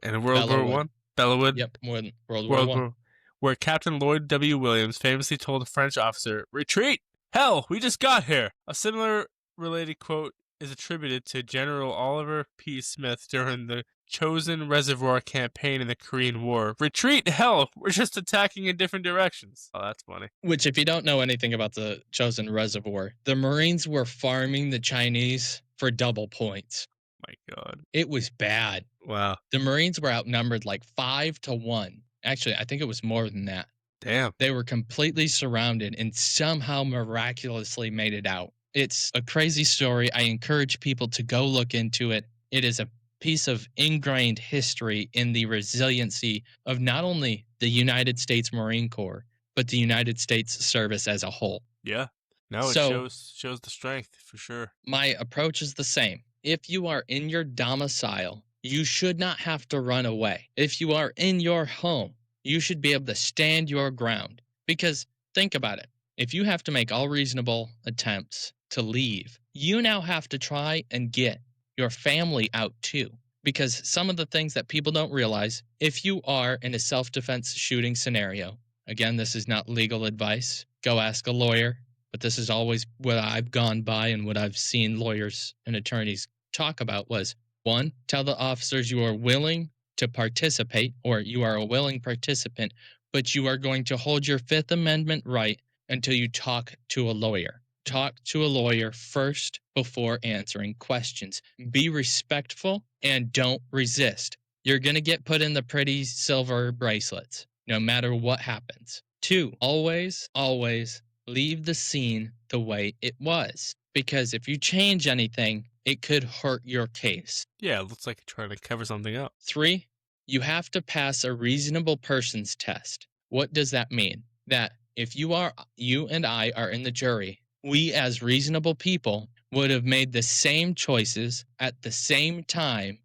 in World War One. Belleau yep, World War One, where Captain Lloyd W. Williams famously told a French officer, "Retreat! Hell, we just got here." A similar related quote is attributed to General Oliver P. Smith during the Chosin Reservoir campaign in the Korean War. "Retreat! Hell, we're just attacking in different directions." Oh, that's funny. Which, if you don't know anything about the Chosin Reservoir, the Marines were farming the Chinese for double points. My God. It was bad. Wow. The Marines were outnumbered like 5-1. Actually, I think it was more than that. Damn. They were completely surrounded and somehow miraculously made it out. It's a crazy story. I encourage people to go look into it. It is a piece of ingrained history in the resiliency of not only the United States Marine Corps, but the United States service as a whole. Yeah. No, it shows the strength for sure. My approach is the same. If you are in your domicile, you should not have to run away. If you are in your home, you should be able to stand your ground. Because think about it. If you have to make all reasonable attempts to leave, you now have to try and get your family out too. Because some of the things that people don't realize, if you are in a self-defense shooting scenario, again, this is not legal advice. Go ask a lawyer. But this is always what I've gone by and what I've seen lawyers and attorneys talk about was, 1, tell the officers you are willing to participate, or you are a willing participant but you are going to hold your Fifth Amendment right until you talk to a lawyer. Talk to a lawyer first before answering questions. Be respectful and don't resist. You're going to get put in the pretty silver bracelets no matter what happens. 2, always, always leave the scene the way it was. Because if you change anything, it could hurt your case. Yeah, it looks like you're trying to cover something up. 3, you have to pass a reasonable person's test. What does that mean? That if you and I are in the jury, we as reasonable people would have made the same choices at the same time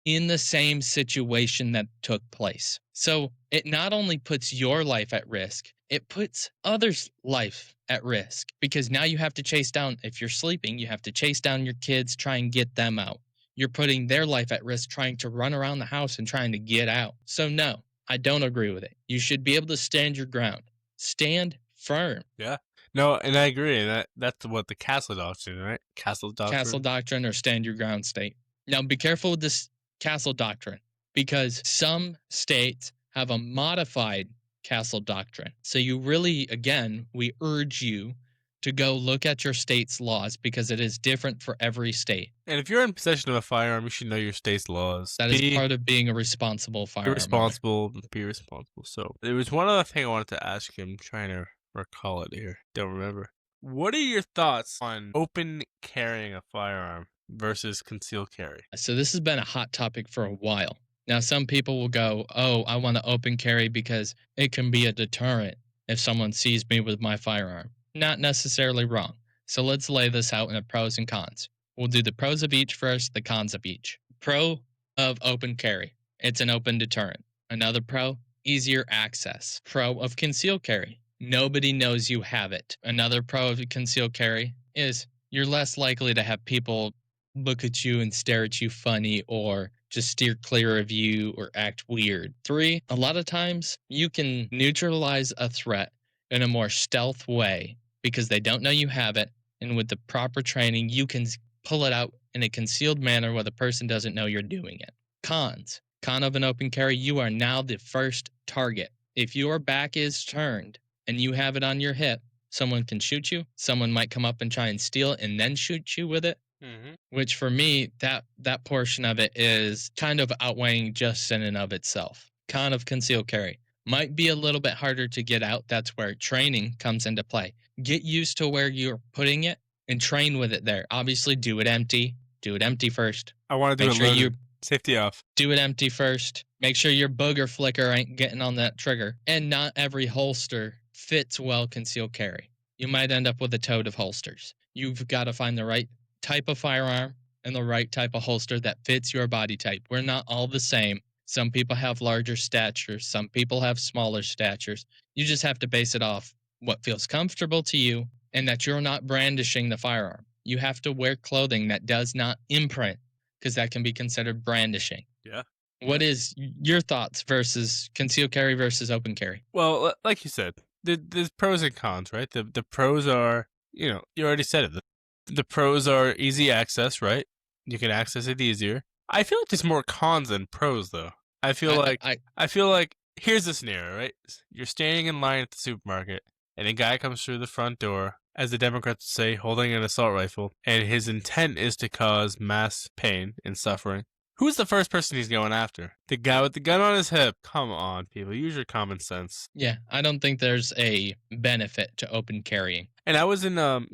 in the same situation that took place. So it not only puts your life at risk, it puts others' life at risk because now you have to chase down, if you're sleeping, you have to chase down your kids, try and get them out. You're putting their life at risk trying to run around the house and trying to get out. So, no, I don't agree with it. You should be able to stand your ground. Stand firm. Yeah. No, and I agree. And that's what the castle doctrine, right? Castle doctrine. Castle doctrine or stand your ground state. Now, be careful with this castle doctrine because some states have a modified castle doctrine. So, you really, again, we urge you to go look at your state's laws because it is different for every state. And if you're in possession of a firearm, you should know your state's laws. That is part of being a responsible Be firearm owner. responsible. Be responsible. So there was one other thing I wanted to ask you. I'm trying to recall it here. Don't remember. What are your thoughts on open carrying a firearm versus concealed carry? So this has been a hot topic for a while. Now, some people will go, oh, I want to open carry because it can be a deterrent if someone sees me with my firearm. Not necessarily wrong. So let's lay this out in the pros and cons. We'll do the pros of each first, the cons of each. Pro of open carry. It's an open deterrent. Another pro, easier access. Pro of concealed carry. Nobody knows you have it. Another pro of concealed carry is you're less likely to have people look at you and stare at you funny or just steer clear of you or act weird. 3, a lot of times you can neutralize a threat in a more stealth way because they don't know you have it. And with the proper training, you can pull it out in a concealed manner where the person doesn't know you're doing it. Cons. Con of an open carry, you are now the first target. If your back is turned and you have it on your hip, someone can shoot you. Someone might come up and try and steal it and then shoot you with it. Mm-hmm. Which for me, that portion of it is kind of outweighing just in and of itself. Con of concealed carry. Might be a little bit harder to get out. That's where training comes into play. Get used to where you're putting it and train with it there. Obviously, do it empty. Do it empty first. I want to do Make it sure you safety off. do it empty first. Make sure your booger flicker ain't getting on that trigger. And not every holster fits well concealed carry. You might end up with a toad of holsters. You've got to find the right type of firearm and the right type of holster that fits your body type. We're not all the same. Some people have larger statures. Some people have smaller statures. You just have to base it off what feels comfortable to you and that you're not brandishing the firearm. You have to wear clothing that does not imprint because that can be considered brandishing. Yeah. What is your thoughts versus concealed carry versus open carry? Well, like you said, there's pros and cons, right? The pros are, you already said it. The pros are easy access, right? You can access it easier. I feel like there's more cons than pros, though. I feel like here's the scenario, right? You're standing in line at the supermarket, and a guy comes through the front door, as the Democrats say, holding an assault rifle, and his intent is to cause mass pain and suffering. Who's the first person he's going after? The guy with the gun on his hip. Come on, people. Use your common sense. Yeah, I don't think there's a benefit to open carrying. And I was in I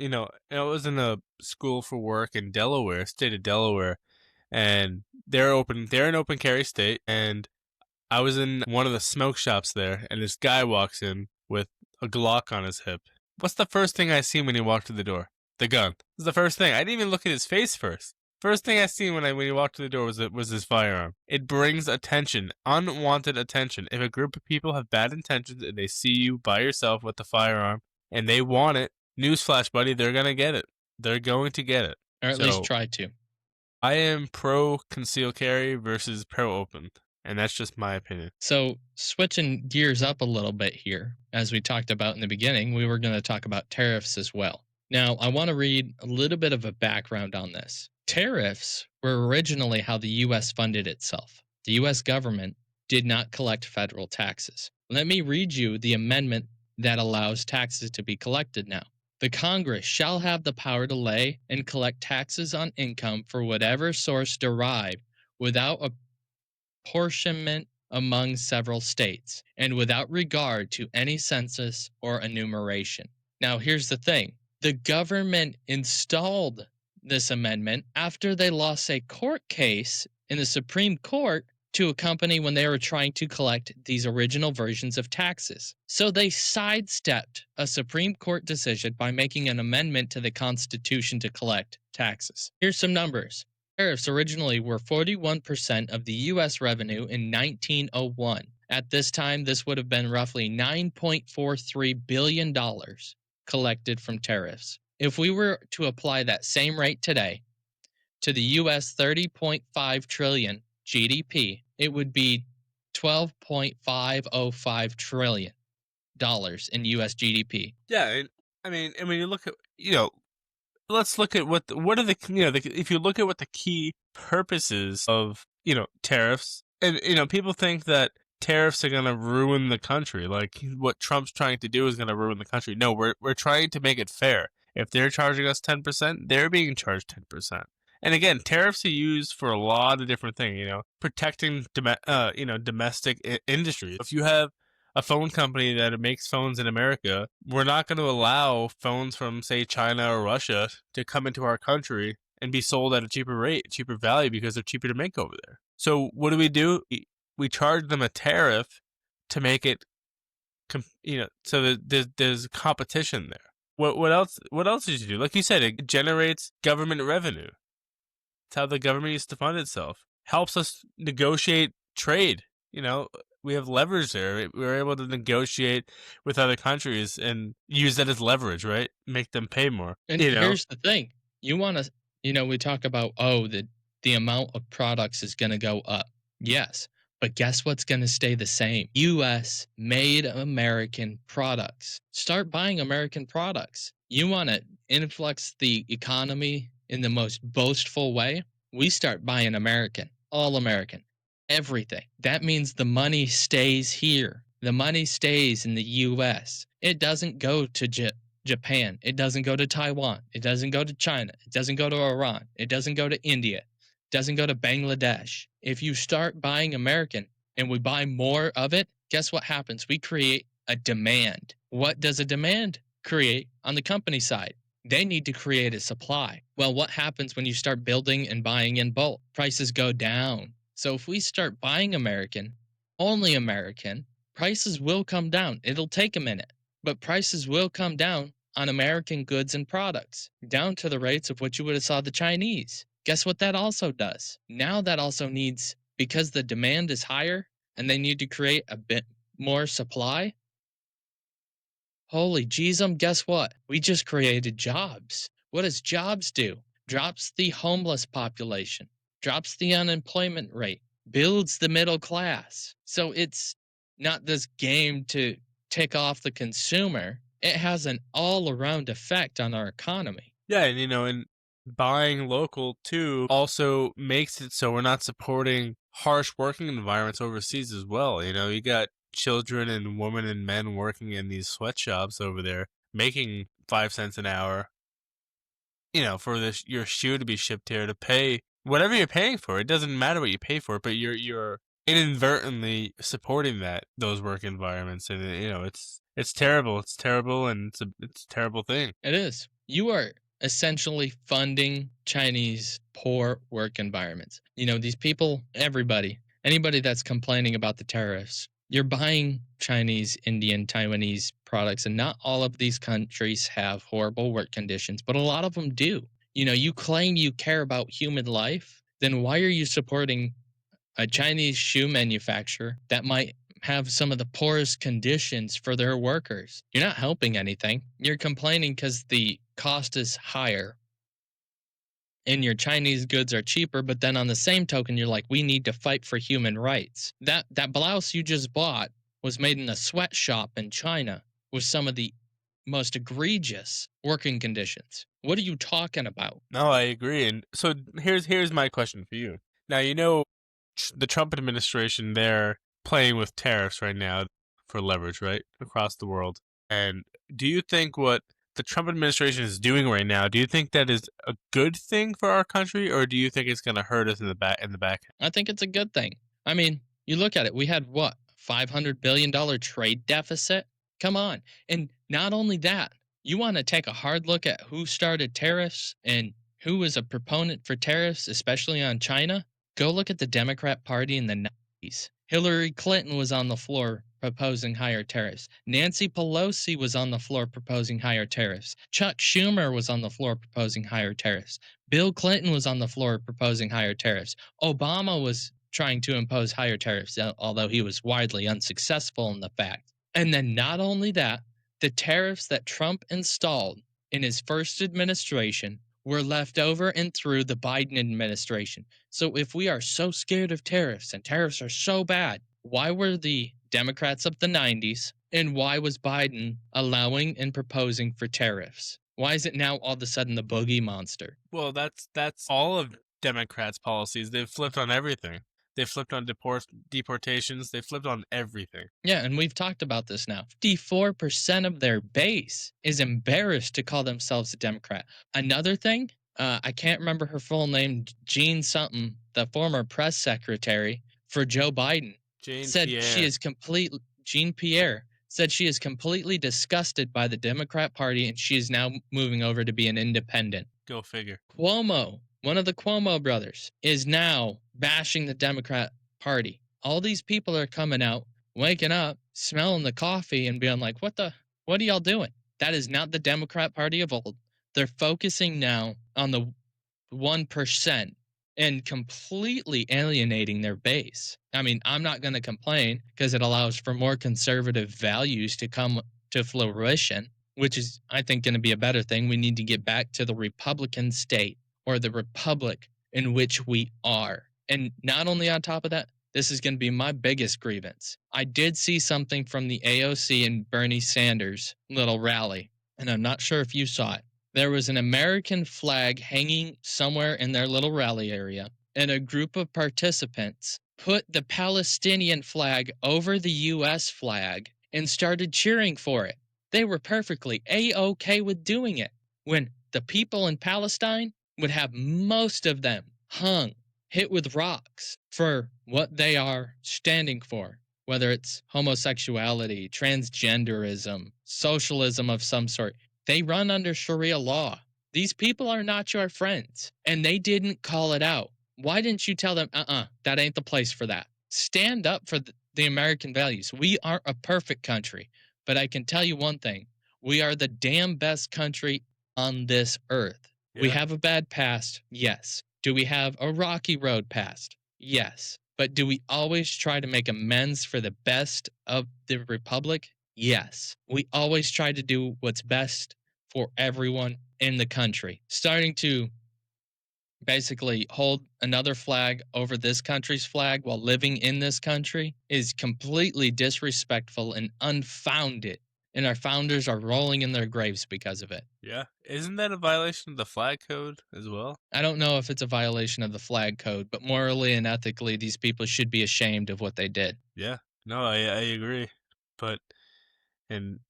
was in a school for work in Delaware, state of Delaware, and they're an open carry state, and I was in one of the smoke shops there, and this guy walks in with a Glock on his hip. What's the first thing I see when he walked through the door? The gun. This is the first thing. I didn't even look at his face first. First thing I seen when he walked through the door was his firearm. It brings attention, unwanted attention. If a group of people have bad intentions and they see you by yourself with the firearm and they want it, newsflash, buddy, they're gonna get it. They're going to get it. Or at least try to. I am pro concealed carry versus pro open, and that's just my opinion. So switching gears up a little bit here, as we talked about in the beginning, we were going to talk about tariffs as well. Now, I want to read a little bit of a background on this. Tariffs were originally how the U.S. funded itself. The U.S. government did not collect federal taxes. Let me read you the amendment that allows taxes to be collected now. The Congress shall have the power to lay and collect taxes on income for whatever source derived without apportionment among several states and without regard to any census or enumeration. Now, here's the thing, the government installed this amendment after they lost a court case in the Supreme Court to a company when they were trying to collect these original versions of taxes. So they sidestepped a Supreme Court decision by making an amendment to the Constitution to collect taxes. Here's some numbers. Tariffs originally were 41% of the U.S. revenue in 1901. At this time, this would have been roughly $9.43 billion collected from tariffs. If we were to apply that same rate today to the U.S. 30.5 trillion GDP, it would be $12.505 trillion in U.S. GDP. Yeah, and when you look at, let's look at what are the, if you look at what the key purposes of, tariffs, and, people think that tariffs are going to ruin the country. Like what Trump's trying to do is going to ruin the country. No, we're trying to make it fair. If they're charging us 10%, they're being charged 10%. And again, tariffs are used for a lot of different things, protecting, domestic industry. If you have a phone company that makes phones in America, we're not going to allow phones from, say, China or Russia to come into our country and be sold at a cheaper rate, cheaper value, because they're cheaper to make over there. So what do? We charge them a tariff to make it, so that there's competition there. What else? What else did you do? Like you said, it generates government revenue. It's how the government used to fund itself. Helps us negotiate trade. We have leverage there. We're able to negotiate with other countries and use that as leverage, right? Make them pay more. And here's the thing. You want to, we talk about, the amount of products is going to go up. Yes. But guess what's going to stay the same? U.S. made American products. Start buying American products. You want to influx the economy in the most boastful way? We start buying American, all American, everything. That means the money stays here. The money stays in the U.S. It doesn't go to Japan. It doesn't go to Taiwan. It doesn't go to China. It doesn't go to Iran. It doesn't go to India. It doesn't go to Bangladesh. If you start buying American and we buy more of it, guess what happens? We create a demand. What does a demand create on the company side? They need to create a supply. Well, what happens when you start building and buying in bulk? Prices go down. So if we start buying American, only American, prices will come down. It'll take a minute, but prices will come down on American goods and products, down to the rates of what you would have saw the Chinese. Guess what that also does? Now that also needs, because the demand is higher and they need to create a bit more supply. Holy jeezum, guess what? We just created jobs. What does jobs do? Drops the homeless population, drops the unemployment rate, builds the middle class. So it's not this game to tick off the consumer. It has an all-around effect on our economy. Yeah, and and buying local too also makes it so we're not supporting harsh working environments overseas as well. You got children and women and men working in these sweatshops over there, making 5 cents an hour, for your shoe to be shipped here, to pay whatever you're paying for. It doesn't matter what you pay for, but you're inadvertently supporting those work environments, and it's terrible. It's terrible, and it's a terrible thing. It is. You are essentially funding Chinese poor work environments. These people, anybody that's complaining about the tariffs, you're buying Chinese, Indian, Taiwanese products, and not all of these countries have horrible work conditions, but a lot of them do. You claim you care about human life, then why are you supporting a Chinese shoe manufacturer that might have some of the poorest conditions for their workers? You're not helping anything. You're complaining because the cost is higher and your Chinese goods are cheaper, but then on the same token, you're like, we need to fight for human rights. That blouse you just bought was made in a sweatshop in China with some of the most egregious working conditions. What are you talking about? No, I agree. And so here's my question for you. Now, the Trump administration, they're playing with tariffs right now for leverage, right, across the world. And do you think what the Trump administration is doing right now, do you think that is a good thing for our country, or do you think it's going to hurt us in the back? I think it's a good thing. I mean, you look at it, we had what, $500 billion trade deficit? Come on. And not only that, you want to take a hard look at who started tariffs and who was a proponent for tariffs, especially on China? Go look at the Democrat Party in the 90s. Hillary Clinton was on the floor proposing higher tariffs. Nancy Pelosi was on the floor proposing higher tariffs. Chuck Schumer was on the floor proposing higher tariffs. Bill Clinton was on the floor proposing higher tariffs. Obama was trying to impose higher tariffs, although he was widely unsuccessful in the fact. And then not only that, the tariffs that Trump installed in his first administration were left over and through the Biden administration. So if we are so scared of tariffs and tariffs are so bad, why were the Democrats of the 90s and why was Biden allowing and proposing for tariffs? Why is it now all of a sudden the boogie monster? Well, that's all of Democrats' policies. They've flipped on everything. They flipped on deportations. They flipped on everything. Yeah, and we've talked about this now. 54% of their base is embarrassed to call themselves a Democrat. Another thing, I can't remember her full name, Jean something, the former press secretary for Joe Biden, said she is Jean Pierre said she is completely disgusted by the Democrat Party and she is now moving over to be an independent. Go figure. Cuomo, one of the Cuomo brothers, is now bashing the Democrat Party. All these people are coming out, waking up, smelling the coffee, and being like, what are y'all doing? That is not the Democrat Party of old. They're focusing now on the 1% and completely alienating their base. I mean, I'm not going to complain because it allows for more conservative values to come to fruition, which is, I think, going to be a better thing. We need to get back to the Republican state or the republic in which we are. And not only on top of that, this is going to be my biggest grievance. I did see something from the AOC and Bernie Sanders little rally, and I'm not sure if you saw it. There was an American flag hanging somewhere in their little rally area, and a group of participants put the Palestinian flag over the U.S. flag and started cheering for it. They were perfectly A-OK with doing it, when the people in Palestine would have most of them hung, hit with rocks for what they are standing for, whether it's homosexuality, transgenderism, socialism of some sort. They run under Sharia law. These people are not your friends, and they didn't call it out. Why didn't you tell them, that ain't the place for that? Stand up for the American values. We aren't a perfect country, but I can tell you one thing. We are the damn best country on this earth. Yeah. We have a bad past, yes. Do we have a rocky road past? Yes. But do we always try to make amends for the best of the republic? Yes. We always try to do what's best for everyone in the country. Starting to basically hold another flag over this country's flag while living in this country is completely disrespectful and unfounded. And our founders are rolling in their graves because of it. Yeah. Isn't that a violation of the flag code as well? I don't know if it's a violation of the flag code, but morally and ethically, these people should be ashamed of what they did. Yeah. No, I agree. But, and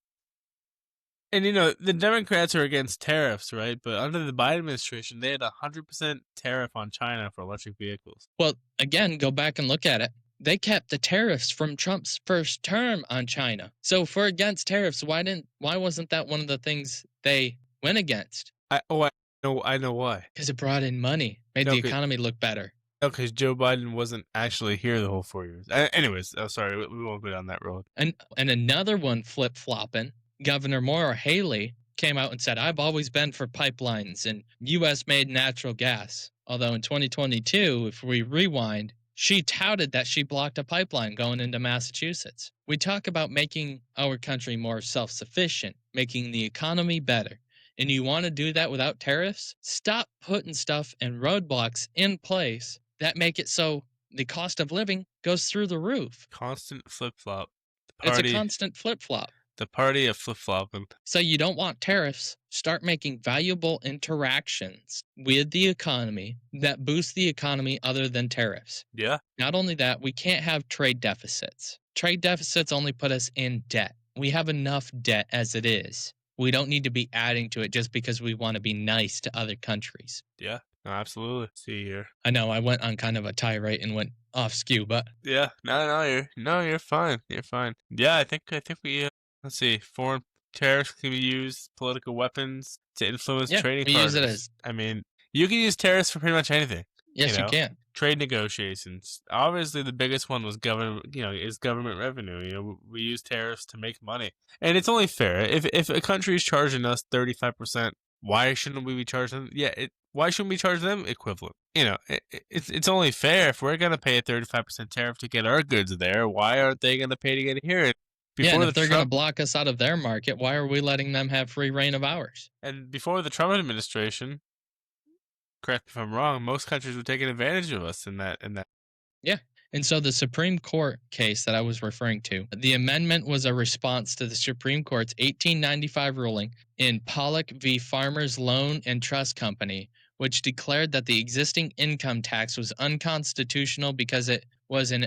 you know, the Democrats are against tariffs, right? But under the Biden administration, they had 100% tariff on China for electric vehicles. Well, again, go back and look at it. They kept the tariffs from Trump's first term on China. So if we're against tariffs, why wasn't that one of the things they went against? I know why. Because it brought in money, made the economy look better. No, because Joe Biden wasn't actually here the whole 4 years. Anyways, sorry, we won't go down that road. And another one flip-flopping, Governor Maura Haley came out and said, I've always been for pipelines and U.S.-made natural gas. Although in 2022, if we rewind, she touted that she blocked a pipeline going into Massachusetts. We talk about making our country more self-sufficient, making the economy better. And you want to do that without tariffs? Stop putting stuff and roadblocks in place that make it so the cost of living goes through the roof. Constant flip-flop. It's a constant flip-flop. The party of flip flopping. So you don't want tariffs. Start making valuable interactions with the economy that boost the economy other than tariffs. Yeah. Not only that, we can't have trade deficits. Trade deficits only put us in debt. We have enough debt as it is. We don't need to be adding to it just because we want to be nice to other countries. Yeah. No, absolutely. See here. I know I went on kind of a tirade and went off skew, but Yeah. You're fine. You're fine. Yeah, I think we let's see. Foreign tariffs can be used, political weapons to influence yeah, trading we use it partners. as I mean, you can use tariffs for pretty much anything. yes, you know, can. Trade negotiations. Obviously, the biggest one was is government revenue. We use tariffs to make money, and it's only fair. If a country is charging us 35%, why shouldn't we be charging? Why shouldn't we charge them equivalent? It's only fair. If we're gonna pay a 35% tariff to get our goods there, why aren't they gonna pay to get it here? Yeah, and if they're going to block us out of their market, why are we letting them have free reign of ours? And before the Trump administration, correct me if I'm wrong, most countries were taking advantage of us in that. Yeah. And so the Supreme Court case that I was referring to, the amendment was a response to the Supreme Court's 1895 ruling in Pollock v. Farmers Loan and Trust Company, which declared that the existing income tax was unconstitutional because it was an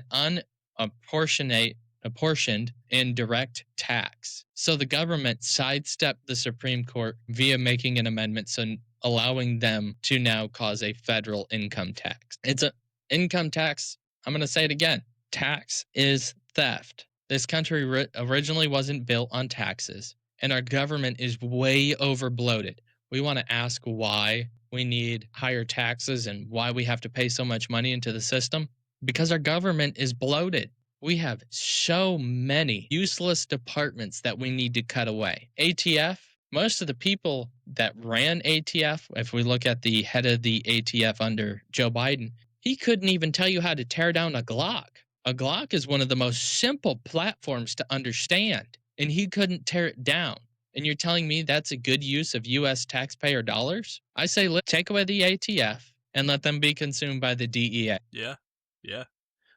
apportioned indirect tax. So the government sidestepped the Supreme Court via making an amendment so allowing them to now cause a federal income tax. It's an income tax. I'm going to say it again. Tax is theft. This country originally wasn't built on taxes, and our government is way over bloated. We want to ask why we need higher taxes and why we have to pay so much money into the system. Because our government is bloated. We have so many useless departments that we need to cut away. ATF, most of the people that ran ATF, if we look at the head of the ATF under Joe Biden, he couldn't even tell you how to tear down a Glock. A Glock is one of the most simple platforms to understand, and he couldn't tear it down. And you're telling me that's a good use of U.S. taxpayer dollars? I say let's take away the ATF and let them be consumed by the DEA. Yeah.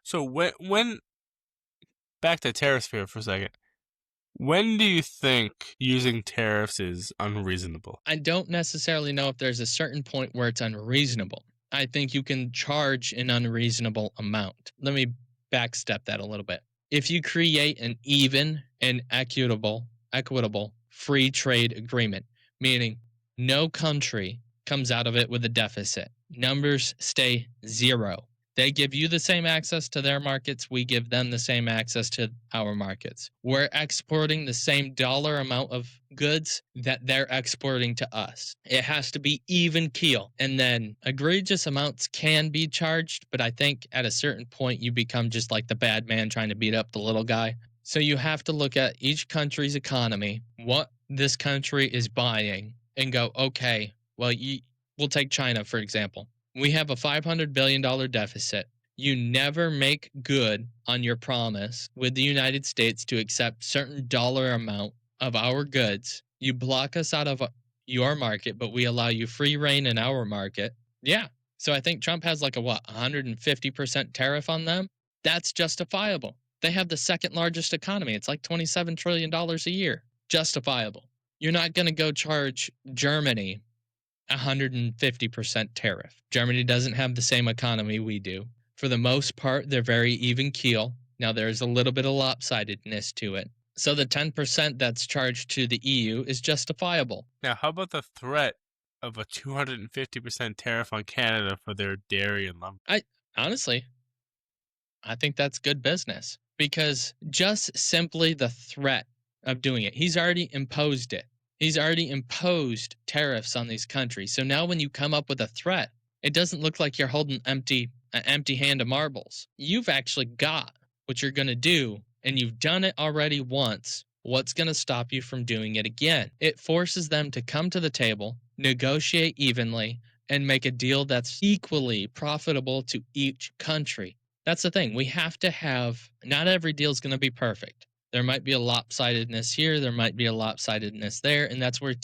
So when back to tariffs here for a second. When do you think using tariffs is unreasonable? I don't necessarily know if there's a certain point where it's unreasonable. I think you can charge an unreasonable amount. Let me backstep that a little bit. If you create an even and equitable free trade agreement, meaning no country comes out of it with a deficit, numbers stay zero. They give you the same access to their markets. We give them the same access to our markets. We're exporting the same dollar amount of goods that they're exporting to us. It has to be even keel. And then egregious amounts can be charged, but I think at a certain point you become just like the bad man trying to beat up the little guy. So you have to look at each country's economy, what this country is buying, and go, okay, well, we'll take China, for example. We have a $500 billion deficit. You never make good on your promise with the United States to accept certain dollar amount of our goods. You block us out of your market, but we allow you free reign in our market. Yeah. So I think Trump has like a 150% tariff on them? That's justifiable. They have the second largest economy. It's like $27 trillion a year. Justifiable. You're not going to go charge Germany 150% tariff. Germany doesn't have the same economy we do. For the most part, they're very even keel. Now, there's a little bit of lopsidedness to it. So the 10% that's charged to the EU is justifiable. Now, how about the threat of a 250% tariff on Canada for their dairy and lumber? Honestly, I think that's good business because just simply the threat of doing it, he's already imposed it. He's already imposed tariffs on these countries. So now when you come up with a threat, it doesn't look like you're holding an empty hand of marbles. You've actually got what you're going to do, and you've done it already once. What's going to stop you from doing it again? It forces them to come to the table, negotiate evenly, and make a deal that's equally profitable to each country. That's the thing. We have to have, not every deal is going to be perfect. There might be a lopsidedness here, there might be a lopsidedness there, and that's where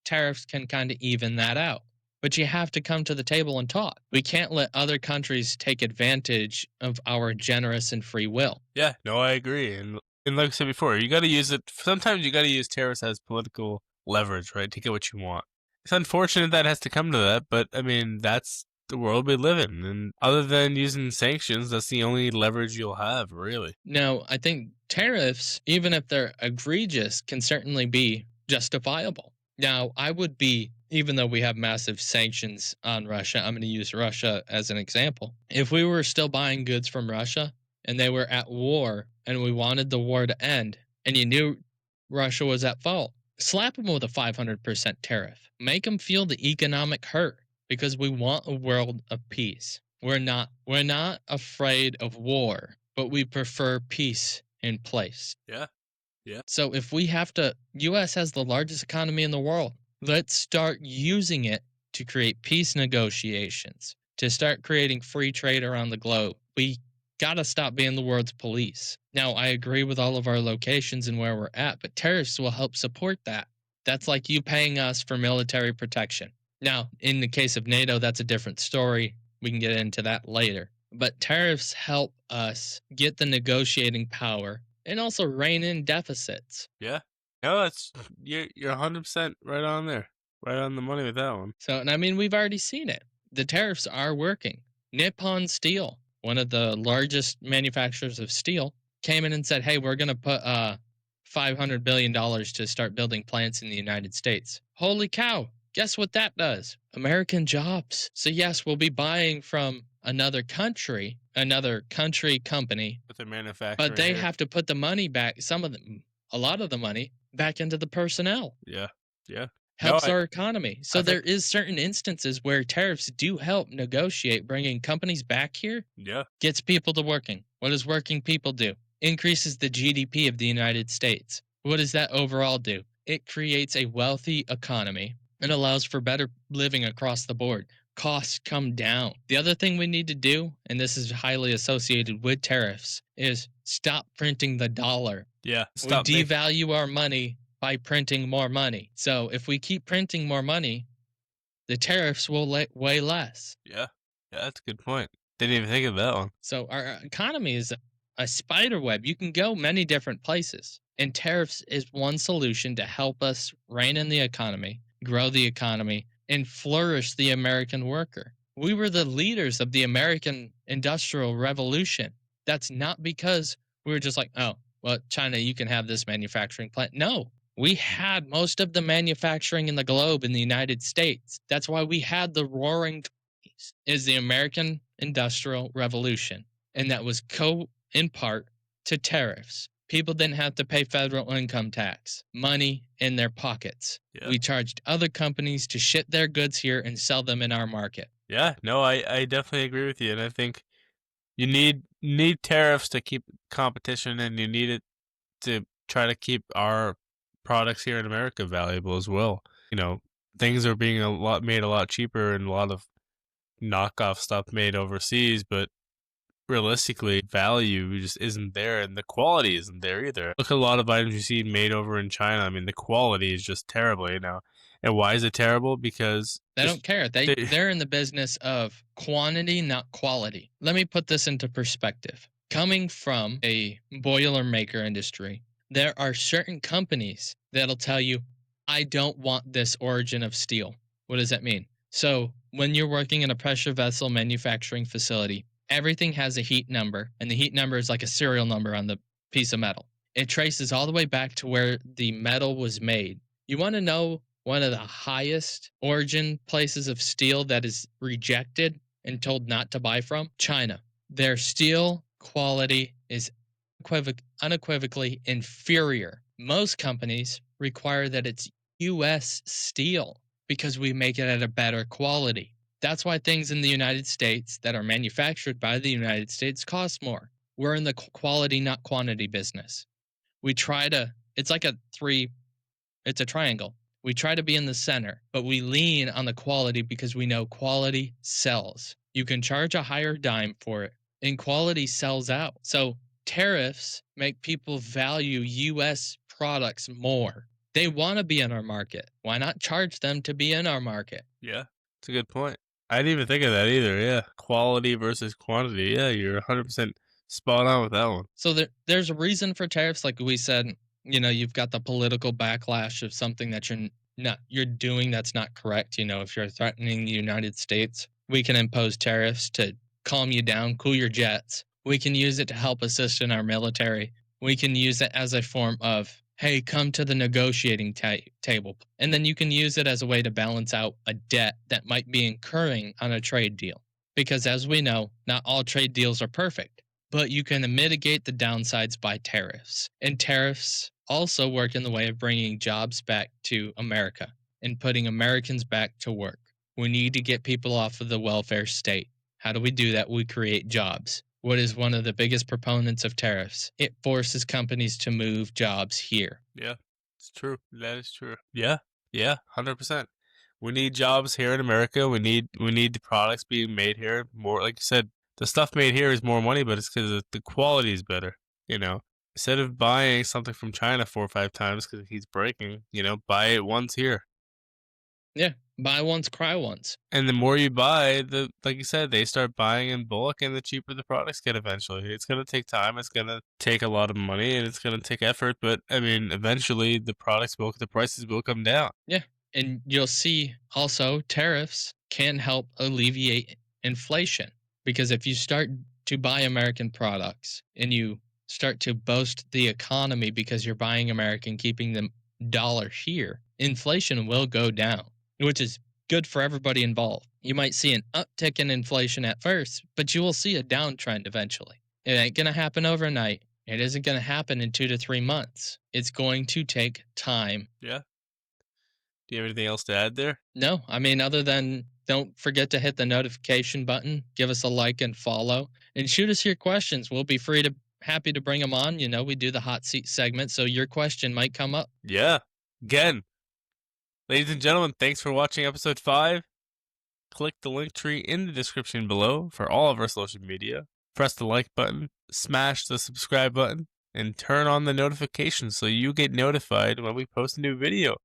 tariffs can kind of even that out. But you have to come to the table and talk. We can't let other countries take advantage of our generous and free will. Yeah, no, I agree. And And like I said before, you got to use it. Sometimes you got to use tariffs as political leverage, right, to get what you want. It's unfortunate that has to come to that, but I mean, that's the world we live in. And other than using sanctions, that's the only leverage you'll have, really. Now, I think tariffs, even if they're egregious, can certainly be justifiable. Now, I would be, even though we have massive sanctions on Russia, I'm going to use Russia as an example. If we were still buying goods from Russia and they were at war and we wanted the war to end and you knew Russia was at fault, slap them with a 500% tariff. Make them feel the economic hurt because we want a world of peace. We're not afraid of war, but we prefer peace in place. Yeah. Yeah. So if we have to, US has the largest economy in the world. Let's start using it to create peace negotiations, to start creating free trade around the globe. We got to stop being the world's police. Now, I agree with all of our locations and where we're at, but tariffs will help support that. That's like you paying us for military protection. Now, in the case of NATO, that's a different story. We can get into that later. But tariffs help us get the negotiating power and also rein in deficits. Yeah. No, that's you're 100% right on there. Right on the money with that one. So, and I mean, we've already seen it. The tariffs are working. Nippon Steel, one of the largest manufacturers of steel, came in and said, hey, we're going to put $500 billion to start building plants in the United States. Holy cow. Guess what that does? American jobs. So, yes, we'll be buying from another country company, With their manufacturing. but they here. have to put the money back, a lot of the money, back into the personnel. Yeah. Yeah. Helps No, our economy. So I there is certain instances where tariffs do help negotiate bringing companies back here, Yeah. gets people to working. What does working people do? Increases the GDP of the United States. What does that overall do? It creates a wealthy economy and allows for better living across the board. Costs come down. The other thing we need to do, and this is highly associated with tariffs, is stop printing the dollar. Yeah. We devalue our money by printing more money. So if we keep printing more money, the tariffs will weigh less. Yeah. Yeah, that's a good point. Didn't even think of that one. So our economy is a spider web. You can go many different places. And tariffs is one solution to help us rein in the economy, grow the economy, and flourish the American worker. We were the leaders of the American Industrial Revolution. That's not because we were just like, oh, well, China, you can have this manufacturing plant. No, we had most of the manufacturing in the globe in the United States. That's why we had the roaring 20s, is the American Industrial Revolution. And that was in part to tariffs. People didn't have to pay federal income tax, money in their pockets. Yeah. We charged other companies to ship their goods here and sell them in our market. Yeah. No, I definitely agree with you. And I think you need tariffs to keep competition, and you need it to try to keep our products here in America valuable as well. You know, things are being made a lot cheaper, and a lot of knockoff stuff made overseas, but realistically, value just isn't there, and the quality isn't there either. Look at a lot of items you see made over in China. I mean, the quality is just terrible right now. And why is it terrible? Because They don't care. They're in the business of quantity, not quality. Let me put this into perspective. Coming from a boilermaker industry, there are certain companies that'll tell you, I don't want this origin of steel. What does that mean? So when you're working in a pressure vessel manufacturing facility, everything has a heat number, and the heat number is like a serial number on the piece of metal. It traces all the way back to where the metal was made. You want to know one of the highest origin places of steel that is rejected and told not to buy from? China. Their steel quality is unequivocally inferior. Most companies require that it's U.S. steel because we make it at a better quality. That's why things in the United States that are manufactured by the United States cost more. We're in the quality, not quantity business. We try to, it's a triangle. We try to be in the center, but we lean on the quality because we know quality sells. You can charge a higher dime for it, and quality sells out. So tariffs make people value U.S. products more. They want to be in our market. Why not charge them to be in our market? yeah, it's a good point. I didn't even think of that either. Yeah, quality versus quantity. Yeah, you're 100% Spot on with that one. So there's a reason for tariffs, like we said. You've got the political backlash of something that you're doing that's not correct. If you're threatening the United States, we can impose tariffs to calm you down, cool your jets. We can use it to help assist in our military. We can use it as a form of, hey, come to the negotiating table. And then you can use it as a way to balance out a debt that might be incurring on a trade deal. Because as we know, not all trade deals are perfect, but you can mitigate the downsides by tariffs. And tariffs also work in the way of bringing jobs back to America and putting Americans back to work. We need to get people off of the welfare state. How do we do that? We create jobs. What is one of the biggest proponents of tariffs? It forces companies to move jobs here. Yeah, it's true. That is true. Yeah, 100%. We need jobs here in America. We need the products being made here. More, like you said, the stuff made here is more money, but it's because the quality is better. Instead of buying something from China 4 or 5 times because it keeps breaking, buy it once here. Yeah, buy once, cry once. And the more you buy, like you said, they start buying in bulk, and the cheaper the products get eventually. It's going to take time. It's going to take a lot of money, and it's going to take effort. But, I mean, eventually the prices will come down. Yeah, and you'll see also tariffs can help alleviate inflation. Because if you start to buy American products and you start to boost the economy because you're buying American, keeping the dollar here, inflation will go down, which is good for everybody involved. You might see an uptick in inflation at first, but you will see a downtrend eventually. It ain't going to happen overnight. It isn't going to happen in 2 to 3 months. It's going to take time. Yeah. Do you have anything else to add there? No, I mean, other than don't forget to hit the notification button, give us a like and follow, and shoot us your questions. We'll be happy to bring them on. We do the hot seat segment, so your question might come up. Yeah. Again, ladies and gentlemen, thanks for watching episode 5. Click the link tree in the description below for all of our social media. Press the like button, smash the subscribe button, and turn on the notifications so you get notified when we post a new video.